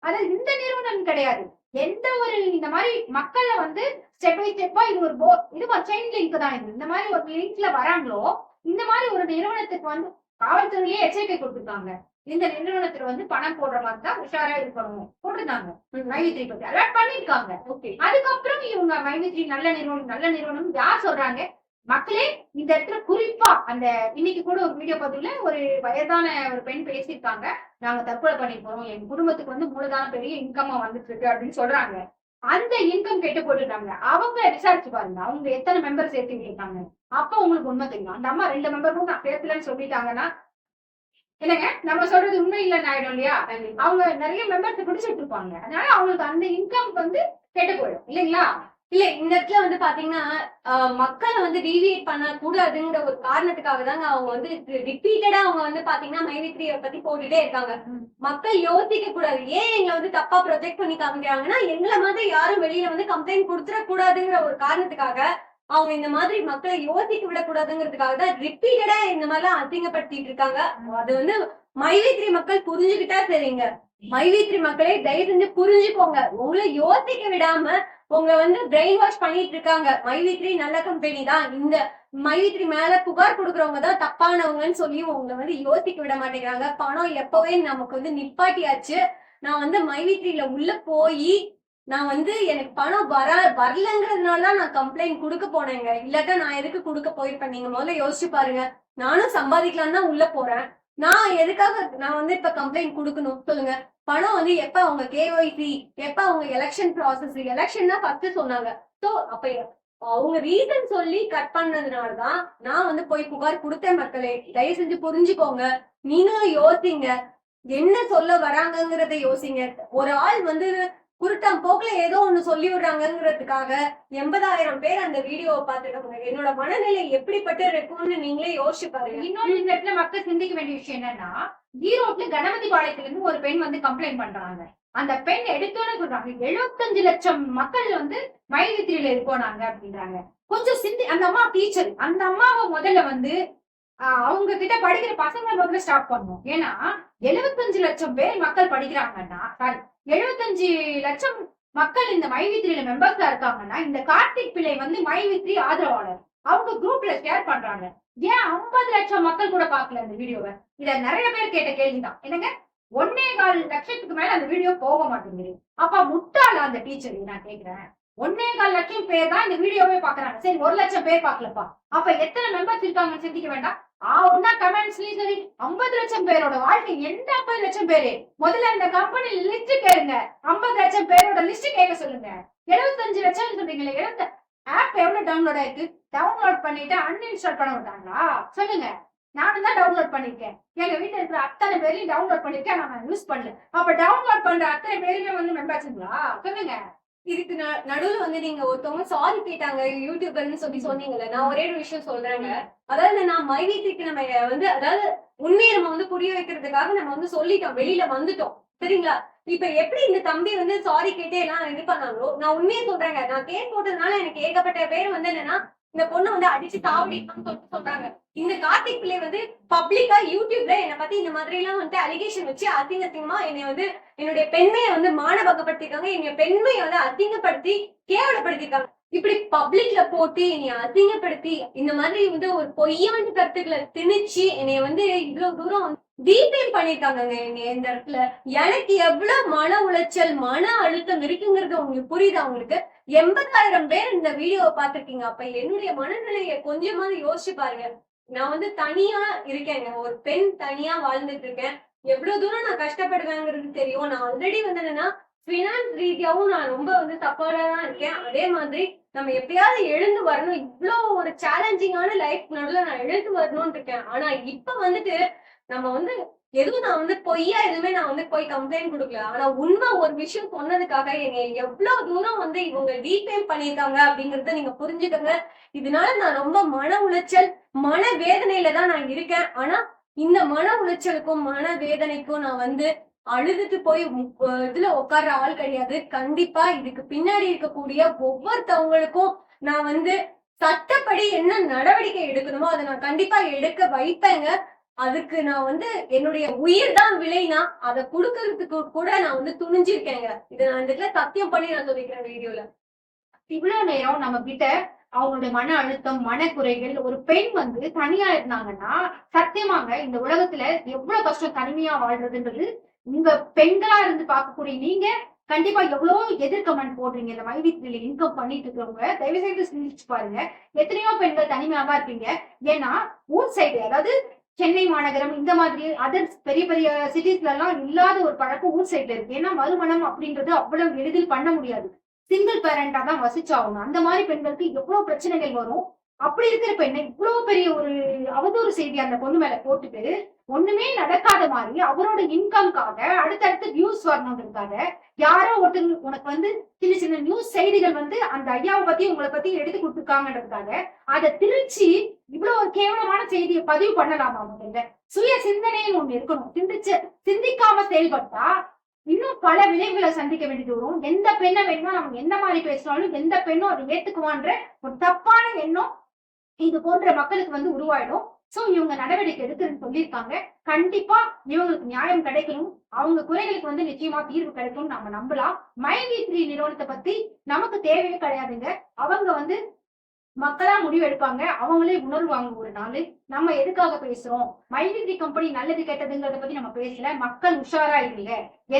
அது இந்த நிறுவனம் கிடையாது. எந்த ஒரு இந்த மாதிரி மக்கள்ல வந்து ஸ்டெப் பை ஸ்டெப்பா இது ஒரு இது செயின் லிங்க் தான். இது இந்த மாதிரி ஒரு லிங்க்ல வராங்களோ இந்த மாதிரி ஒரு நிறுவனத்துக்கு வந்து காவல்துறையிலேயே எச்சரிக்கை கொடுத்துருக்காங்க. இந்த நிறுவனத்துல வந்து பணம் போடுற மாதிரி தான் உஷாரா இருக்கணும் போட்டுருந்தாங்க. மைவித்ரி பத்தி அலர்ட் பண்ணிருக்காங்க. அதுக்கப்புறம் இவங்க மைவித்ரி நல்ல நிறுவனம் யார் சொல்றாங்க? மக்களே இந்த இடத்துல குறிப்பா அந்த இன்னைக்கு கூட ஒரு வீடியோ பார்த்தீங்கன்னா ஒரு வயதான ஒரு பெண் பேசியிருக்காங்க, நாங்க தற்கொலை பண்ணி போறோம், என் குடும்பத்துக்கு வந்து மூலதான பெரிய இன்கமா வந்துட்டு இருக்கு அப்படின்னு சொல்றாங்க. அந்த இன்கம் கெட்டு போட்டுருக்காங்க. அவங்க விசாரிச்சு பாருங்க அவங்க எத்தனை மெம்பர் சேர்த்துக்கிட்டு இருக்காங்க. அப்ப உங்களுக்கு உண்மை தெரியும். அந்த அம்மா 2 மெம்பருக்கும் நான் சேர்த்துலன்னு சொல்லிட்டாங்கன்னா என்னங்க நம்ம சொல்றது உண்மை இல்லைன்னு ஆயிடும் இல்லையா? அவங்க நிறைய மெம்பர்ஸ் பிடிச்சிட்டு இருப்பாங்க. அதனால அவங்களுக்கு அந்த இன்கம் வந்து கெட்டு போயிடும் இல்லைங்களா? இல்ல இந்த இடத்துல வந்து பாத்தீங்கன்னா மக்களை வந்து டீவியேட் பண்ண கூடாதுங்கிற ஒரு காரணத்துக்காக தாங்க அவங்க வந்து ரிப்பீட்டடா அவங்க வந்து பாத்தீங்கன்னா மைவித்ரிய பத்தி போட்டுட்டே இருக்காங்க. மக்கள் யோசிக்க கூடாது, ஏன் எங்களை வந்து தப்பா ப்ரொஜெக்ட் பண்ணி காமிக்கிறாங்கன்னா எங்களை மாதிரி யாரும் வெளியில வந்து கம்ப்ளைண்ட் கொடுத்துட கூடாதுங்கிற ஒரு காரணத்துக்காக அவங்க இந்த மாதிரி மக்களை யோசிக்க விடக்கூடாதுங்கிறதுக்காக தான் ரிப்பீட்டடா இந்த மாதிரி எல்லாம் அசிங்கப்படுத்திட்டு இருக்காங்க. அது வந்து மைவித்ரி மக்கள் புரிஞ்சுக்கிட்டா சரிங்க. மைவித்ரி மக்களே தயவு செஞ்சு புரிஞ்சுக்கோங்க, உங்களை யோசிக்க விடாம உங்க வந்து பிரெயின் வாஷ் பண்ணிட்டு இருக்காங்க. மைவித்ரி நல்ல கம்பெனி தான், இந்த மைவித்ரி மேல புகார் கொடுக்கறவங்க தான் தப்பானவங்கன்னு சொல்லி உங்களை வந்து யோசிக்க விட மாட்டேங்கிறாங்க. பணம் எப்பவே நமக்கு வந்து நிப்பாட்டியாச்சு. நான் வந்து மைவித்ரியில உள்ள போய் நான் வந்து எனக்கு பணம் வரலங்கிறதுனாலதான் நான் கம்ப்ளைண்ட் கொடுக்க போனேங்க. இல்லாட்டா நான் எதுக்கு கொடுக்க போயிருப்பேன்? நீங்க முதல்ல யோசிச்சு பாருங்க. நானும் சம்பாதிக்கலாம் தான் உள்ள போறேன். நான் எதுக்காக நான் வந்து இப்ப கம்ப்ளைண்ட் கொடுக்கணும் சொல்லுங்க? பணம் வந்து எப்ப அவங்க கேஒய்சி, எப்ப அவங்க எலெக்ஷன் ப்ராசஸ், எலெக்ஷன் தான் ஃபர்ஸ்ட் சொன்னாங்க. சோ அப்ப அவங்க ரீசன் சொல்லி கட் பண்ணதுனாலதான் நான் வந்து போய் புகார் கொடுத்தேன். மக்களே தயவு செஞ்சு புரிஞ்சுக்கோங்க, நீங்களும் யோசிங்க, என்ன சொல்ல வராங்கிறத யோசிங்க. ஒரு ஆள் வந்து குருட்டாம் போக்குல ஏதோ ஒண்ணு சொல்லி விடுறாங்கிறதுக்காக 80,000 பேர் அந்த வீடியோவை பார்த்துருக்காங்க. என்னோட மனநிலை எப்படிப்பட்டு இருக்கும்னு நீங்களே யோசிச்சு பாருங்க. இன்னொரு இந்த இடத்துல மக்கள் சிந்திக்க வேண்டிய விஷயம் என்னன்னா, ஈரோட்ல கணபதி பாளையத்துல இருந்து ஒரு பெண் வந்து கம்ப்ளைண்ட் பண்றாங்க. அந்த பெண் எடுத்தோன்னு சொல்றாங்க 75 லட்சம் மக்கள் வந்து மைவித்ரியில இருக்கோனாங்க அப்படின்றாங்க. கொஞ்சம் அந்த அம்மா டீச்சர், அந்த அம்மாவை முதல்ல வந்து அவங்க கிட்ட படிக்கிற பசங்களை முதல்ல ஸ்டார்ட் பண்ணும். ஏன்னா 75 லட்சம் பேர் மக்கள் படிக்கிறாங்கன்னா, சாரி 75 லட்சம் மக்கள் இந்த மைவித்ரியில மெம்பர்ஸா இருக்காங்கன்னா, இந்த கார்த்திக் பிள்ளை வந்து மைவித்ரி ஆதரவாளர். அவங்க குரூப்ல ஷேர் பண்றாங்க. ஏன் 50 லட்சம் மக்கள் கூட பாக்கல இந்த வீடியோவை? இத நிறைய பேர் கேட்ட கேள்விதான். என்னங்க 1.25 லட்சத்துக்கு மேல அந்த வீடியோ போக மாட்டேங்குது. அப்ப முட்டாள அந்த டீச்சர்? நான் கேக்குறேன். 1.25 லட்சம் பேர் தான் இந்த வீடியோவே பாக்குறாங்க. சரி 1 லட்சம் பேர் பாக்கலப்பா, அப்ப எத்தனை மெம்பர்ஸ் இருக்காங்கன்னு சிந்திக்க வேண்டாம்? கமெண்ட்ஸ்லயும் சரி 50 லட்சம் பேரோட வாழ்க்கை எந்த 50 லட்சம் பேரு? முதல்ல இந்த கம்பெனி லிஸ்ட் கேளுங்க. 50 லட்சம் பேரோட லிஸ்ட் கேட்க சொல்லுங்க. 75 லட்சம் சொல்றீங்களே, ஆப் எவ்வளவு டவுன்லோட் ஆயிருக்கு? டவுன்லோட் பண்ணிட்டு அன்இன்ஸ்டால் பண்ண விட்டாங்களா சொல்லுங்க? நானும் தான் டவுன்லோட் பண்ணிருக்கேன். எங்க வீட்டுல இருக்கிற அத்தனை பேரையும் டவுன்லோட் பண்ணிருக்கேன், நான் யூஸ் பண்ணல. அப்ப டவுன்லோட் பண்ற அத்தனை பேருமே வந்து மெம்பர்ஸுங்களா சொல்லுங்க? இதுக்கு நடுவுல வந்து நீங்க ஒருத்தவங்க சாரி கேட்டாங்க யூடியூபர்னு சொல்லி சொன்னீங்கல்ல, நான் ஒரே ஒரு விஷயம் சொல்றேங்க. அதாவது நான் மைவித்திக்கு நம்ம வந்து அதாவது உண்மையை நம்ம வந்து புரிய வைக்கிறதுக்காக நம்ம வந்து சொல்லிட்டோம், வெளியில வந்துட்டோம். சரிங்களா? இப்ப எப்படி இந்த தம்பி வந்து சாரி கேட்டு எல்லாம் இது பண்ணாங்களோ, நான் உண்மையை சொல்றேங்க. நான் கேஸ் போட்டதுனால எனக்கு ஏகப்பட்ட பேர் வந்து என்னன்னா, இந்த பொண்ணு வந்து அடிச்சு சாவடிக்கணும்னு சொல்லிட்டு சொல்றாங்க. இந்த கார்த்திக் பிள்ளை வந்து பப்ளிக்கா யூடியூப்ல என்ன பத்தி இந்த மாதிரி எல்லாம் வந்து அலிகேஷன் வச்சு அசிங்க அசிங்கமா என்னை வந்து என்னுடைய பெண்மையை வந்து மானபங்கப்படுத்திருக்காங்க. என்னுடைய பெண்மையை வந்து அசிங்கப்படுத்தி கேவலப்படுத்திருக்காங்க. இப்படி பப்ளிக்ல போட்டு என்னைய அசிங்கப்படுத்தி இந்த மாதிரி வந்து ஒரு பொய்யான கருத்துக்களை திணிச்சு என்னைய வந்து இவ்வளவு தூரம் டீபேம் பண்ணிருக்காங்க இந்த இடத்துல. எனக்கு எவ்வளவு மன உளைச்சல், மன அழுத்தம் இருக்குங்கிறது உங்களுக்கு புரியுதா உங்களுக்கு? 80,000 பேர் இந்த வீடியோவை பார்த்திருக்கீங்க. அப்ப என்னுடைய மனநிலையை கொஞ்சமாவது யோசிச்சு பாருங்க. நான் வந்து தனியா இருக்கேங்க. ஒரு பெண் தனியா வாழ்ந்துட்டு இருக்கேன். எவ்வளவு தூரம் நான் கஷ்டப்படுவேங்கிறது தெரியும். நான் ஆல்ரெடி வந்து என்னன்னா பினான்ஸ் ரீதியாவும் நான் ரொம்ப வந்து சப்போர்ட்டா தான் இருக்கேன். அதே மாதிரி நம்ம எப்பயாவது எழுந்து வரணும். இவ்வளோ ஒரு சேலஞ்சிங்கான லைஃப் நடுவுல நான் எழுந்து வரணும்னு இருக்கேன். ஆனா இப்ப வந்துட்டு நம்ம வந்து எதுவும் நான் வந்து பொய்யா எதுவுமே நான் வந்து போய் கம்ப்ளைண்ட் கொடுக்கல. ஆனா உண்மை ஒரு விஷயம் சொன்னதுக்காக என்னை எவ்வளவு தூரம் வந்து இவங்க டீபேம் பண்ணியிருக்காங்க அப்படிங்கறத நீங்க புரிஞ்சுக்கங்க. இதனால நான் ரொம்ப மன உளைச்சல், மன வேதனையில தான் நான் இருக்கேன். ஆனா இந்த மன உளைச்சலுக்கும் மன வேதனைக்கும் நான் வந்து அழுதுட்டு போய் இதுல உட்கார்ற ஆள் கிடையாது. கண்டிப்பா இதுக்கு பின்னாடி இருக்கக்கூடிய ஒவ்வொருத்தவங்களுக்கும் நான் வந்து சட்டப்படி என்ன நடவடிக்கை எடுக்கணுமோ அதை நான் கண்டிப்பா எடுக்க வைப்பேங்க. அதுக்கு நான் வந்து என்னுடைய உயிர் தான் விலைனா அதை கொடுக்கறதுக்கு கூட நான் வந்து துணிஞ்சிருக்கேங்க. இதை நான் இந்த இடத்துல சத்தியம் பண்ணி நான் சொல்லிக்கிறேன் வீடியோல. இவ்வளவு நேரம் நம்ம கிட்ட அவங்களுடைய மன அழுத்தம், மனக்குறைகள், ஒரு பெண் வந்து தனியா இருந்தாங்கன்னா சத்தியமாங்க இந்த உலகத்துல எவ்வளவு கஷ்டம் தனிமையா வாழ்றதுன்றது உங்க பெண்களா இருந்து பார்க்கக்கூடிய நீங்க கண்டிப்பா எவ்வளவு எதிர் கமெண்ட் போடுறீங்க. இந்த மைவித்ல இன்கம் பண்ணிட்டு இருக்கிறவங்க தயவு செய்து சிந்திச்சு பாருங்க. எத்தனையோ பெண்கள் தனிமையாவா இருப்பீங்க. ஏன்னா ஊர் சைடு, அதாவது சென்னை மாநகரம் இந்த மாதிரி அதர் பெரிய பெரிய சிட்டிஸ்ல எல்லாம் இல்லாத ஒரு பழக்கம் ஊர் சைட்ல இருக்கு. ஏன்னா மறுமணம் அப்படின்றது அவ்வளவு எளிதில் பண்ண முடியாது. சிங்கிள் பேரண்டா தான் வசிச்சாகணும். அந்த மாதிரி பெண்களுக்கு எவ்வளவு பிரச்சனைகள் வரும். அப்படி இருக்கிற பெண்ணை இவ்வளவு பெரிய ஒரு அவதூறு செய்தி அந்த பொண்ணு மேல போட்டுட்டு ஒண்ணுமே நடக்காத மாதிரி அவரோட இன்கம்காக அடுத்தடுத்து வியூஸ் வரணுன்றதுக்காக யாரோ ஒருத்தர் உனக்கு வந்து சின்ன சின்ன நியூஸ் செய்திகள் வந்து அந்த ஐயாவை பத்தி உங்களை பத்தி எடுத்து கொடுத்துருக்காங்கன்றதுக்காக அதை திருச்சி இவ்வளவு ஒரு கேவலமான செய்தியை பதிவு பண்ணலாமா? முதல்ல சுய சிந்தனைன்னு ஒண்ணு இருக்கணும். சிந்திக்காம செயல்பட்டா இன்னும் பல விளைவுகளை சந்திக்க வேண்டியது வரும். எந்த பெண்ணை வேணுமோ நம்ம எந்த மாதிரி பேசினாலும் எந்த பெண்ணும் அதை ஏத்துக்குவான்ற ஒரு தப்பான எண்ணம் இது போன்ற மக்களுக்கு வந்து உருவாயிடும். சோ இவங்க நடவடிக்கை எடுக்குன்னு சொல்லியிருக்காங்க. கண்டிப்பா இவங்களுக்கு நியாயம் கிடைக்கணும். அவங்க குறைகளுக்கு வந்து நிச்சயமா தீர்வு கிடைக்கும் நம்ம நம்பலாம். மைவி3 நிறுவனத்தை பத்தி நமக்கு தேவையே கிடையாதுங்க. அவங்க வந்து மக்களா முடிவு எடுப்பாங்க. அவங்களே உணர்வாங்க ஒரு நாள். நம்ம எதுக்காக பேசுறோம்? மைவி3 கம்பெனி நல்லது கெட்டதுங்கிறத பத்தி நம்ம பேசல. மக்கள் உஷாரா இல்ல.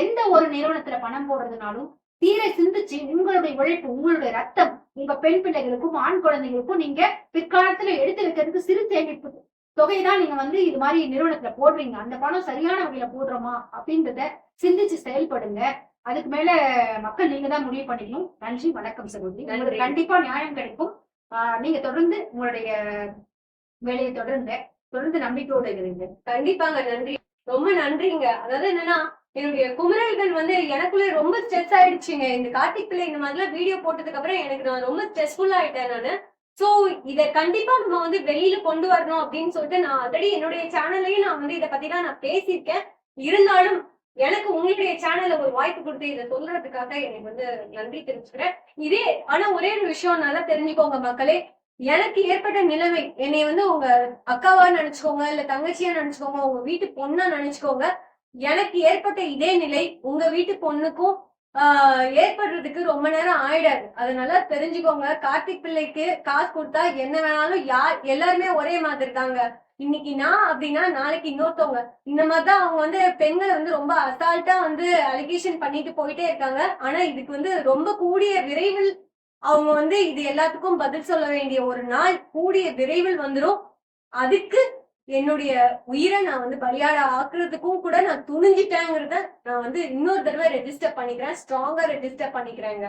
எந்த ஒரு நிறுவனத்துல பணம் போடுறதுனாலும் தீர சிந்திச்சு உங்களுடைய உழைப்பு, உங்களுடைய ரத்தம், உங்க பெண் பிள்ளைகளுக்கும் ஆண் குழந்தைகளுக்கும் நீங்க பிற்காலத்துல எடுத்து வைக்கிறதுக்கு சிறு சேமிப்பு தொகைதான் நீங்க வந்து இது மாதிரி நிறுவனத்துல போடுறீங்க. அந்த பணம் சரியான வகையில போடுறோமா அப்படின்றத சிந்திச்சு செயல்படுங்க. அதுக்கு மேல மக்கள் நீங்க தான் முடிவு பண்ணிக்கணும். நன்றி, வணக்கம் சகோதரி. உங்களுக்கு கண்டிப்பா நியாயம் கிடைக்கும். நீங்க தொடர்ந்து உங்களுடைய வேலையை தொடர்ந்து நம்பிக்கையோட இருங்க. கண்டிப்பாங்க. நன்றி, ரொம்ப நன்றிங்க. அதாவது என்னன்னா என்னுடைய குமரல்கள் வந்து எனக்குள்ள ரொம்ப ஸ்ட்ரெஸ் ஆயிடுச்சுங்க. இந்த கார்த்திக் பிள்ளை இந்த மாதிரிலாம் வீடியோ போட்டதுக்கு அப்புறம் எனக்கு நான் ரொம்ப ஸ்ட்ரெஸ்ஃபுல்லா ஆயிட்டேன் நானு. சோ இத கண்டிப்பா நம்ம வந்து வெளியில கொண்டு வரணும் அப்படின்னு சொல்லிட்டு நான் ஆல்ரெடி என்னுடைய சேனல்லையும் நான் வந்து இதை பத்திலாம் நான் பேசியிருக்கேன். இருந்தாலும் எனக்கு உங்களுடைய சேனல்ல ஒரு வாய்ப்பு கொடுத்து இதை சொல்றதுக்காக எனக்கு வந்து நன்றி தெரிவிச்சுக்கிறேன். இதே ஆனா ஒரே ஒரு விஷயம் நல்லா தெரிஞ்சுக்கோங்க மக்களே. எனக்கு ஏற்பட்ட நிலைமை என்னை வந்து உங்க அக்காவா நினைச்சுக்கோங்க, இல்ல தங்கச்சியா நினைச்சுக்கோங்க, உங்க வீட்டு பொண்ணா நினைச்சுக்கோங்க. எனக்கு ஏற்பட்ட இதே நிலை உங்க வீட்டு பொண்ணுக்கும் ஏற்படுறதுக்கு ரொம்ப நேரம் ஆயிடாது. அதனால தெரிஞ்சுக்கோங்க. கார்த்திக் பிள்ளைக்கு காசு கொடுத்தா என்ன வேணாலும் எல்லாருமே ஒரே மாதிரி இருக்காங்க. இன்னைக்கு நான் அப்படின்னா நாளைக்கு இன்னொருத்தவங்க. இந்த மாதிரிதான் அவங்க வந்து பெண்களை வந்து ரொம்ப அசால்ட்டா வந்து அலிகேஷன் பண்ணிட்டு போயிட்டே இருக்காங்க. ஆனா இதுக்கு வந்து ரொம்ப கூடிய விரைவில் அவங்க வந்து இது எல்லாத்துக்கும் பதில் சொல்ல வேண்டிய ஒரு நாள் கூடிய விரைவில் வந்துடும். அதுக்கு என்னுடைய உயிரை நான் வந்து பலியாட ஆக்குறதுக்கும் கூட நான் துணிஞ்சிட்டேங்கிறத நான் வந்து இன்னொரு தடவை ரெஜிஸ்டர் பண்ணிக்கிறேன். ஸ்ட்ராங்கா ரெஜிஸ்டர் பண்ணிக்கிறேங்க.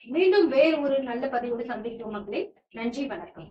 மீண்டும் வேறு ஒரு நல்ல பதிவோடு சந்திக்கிறோம் மக்களே. நன்றி, வணக்கம்.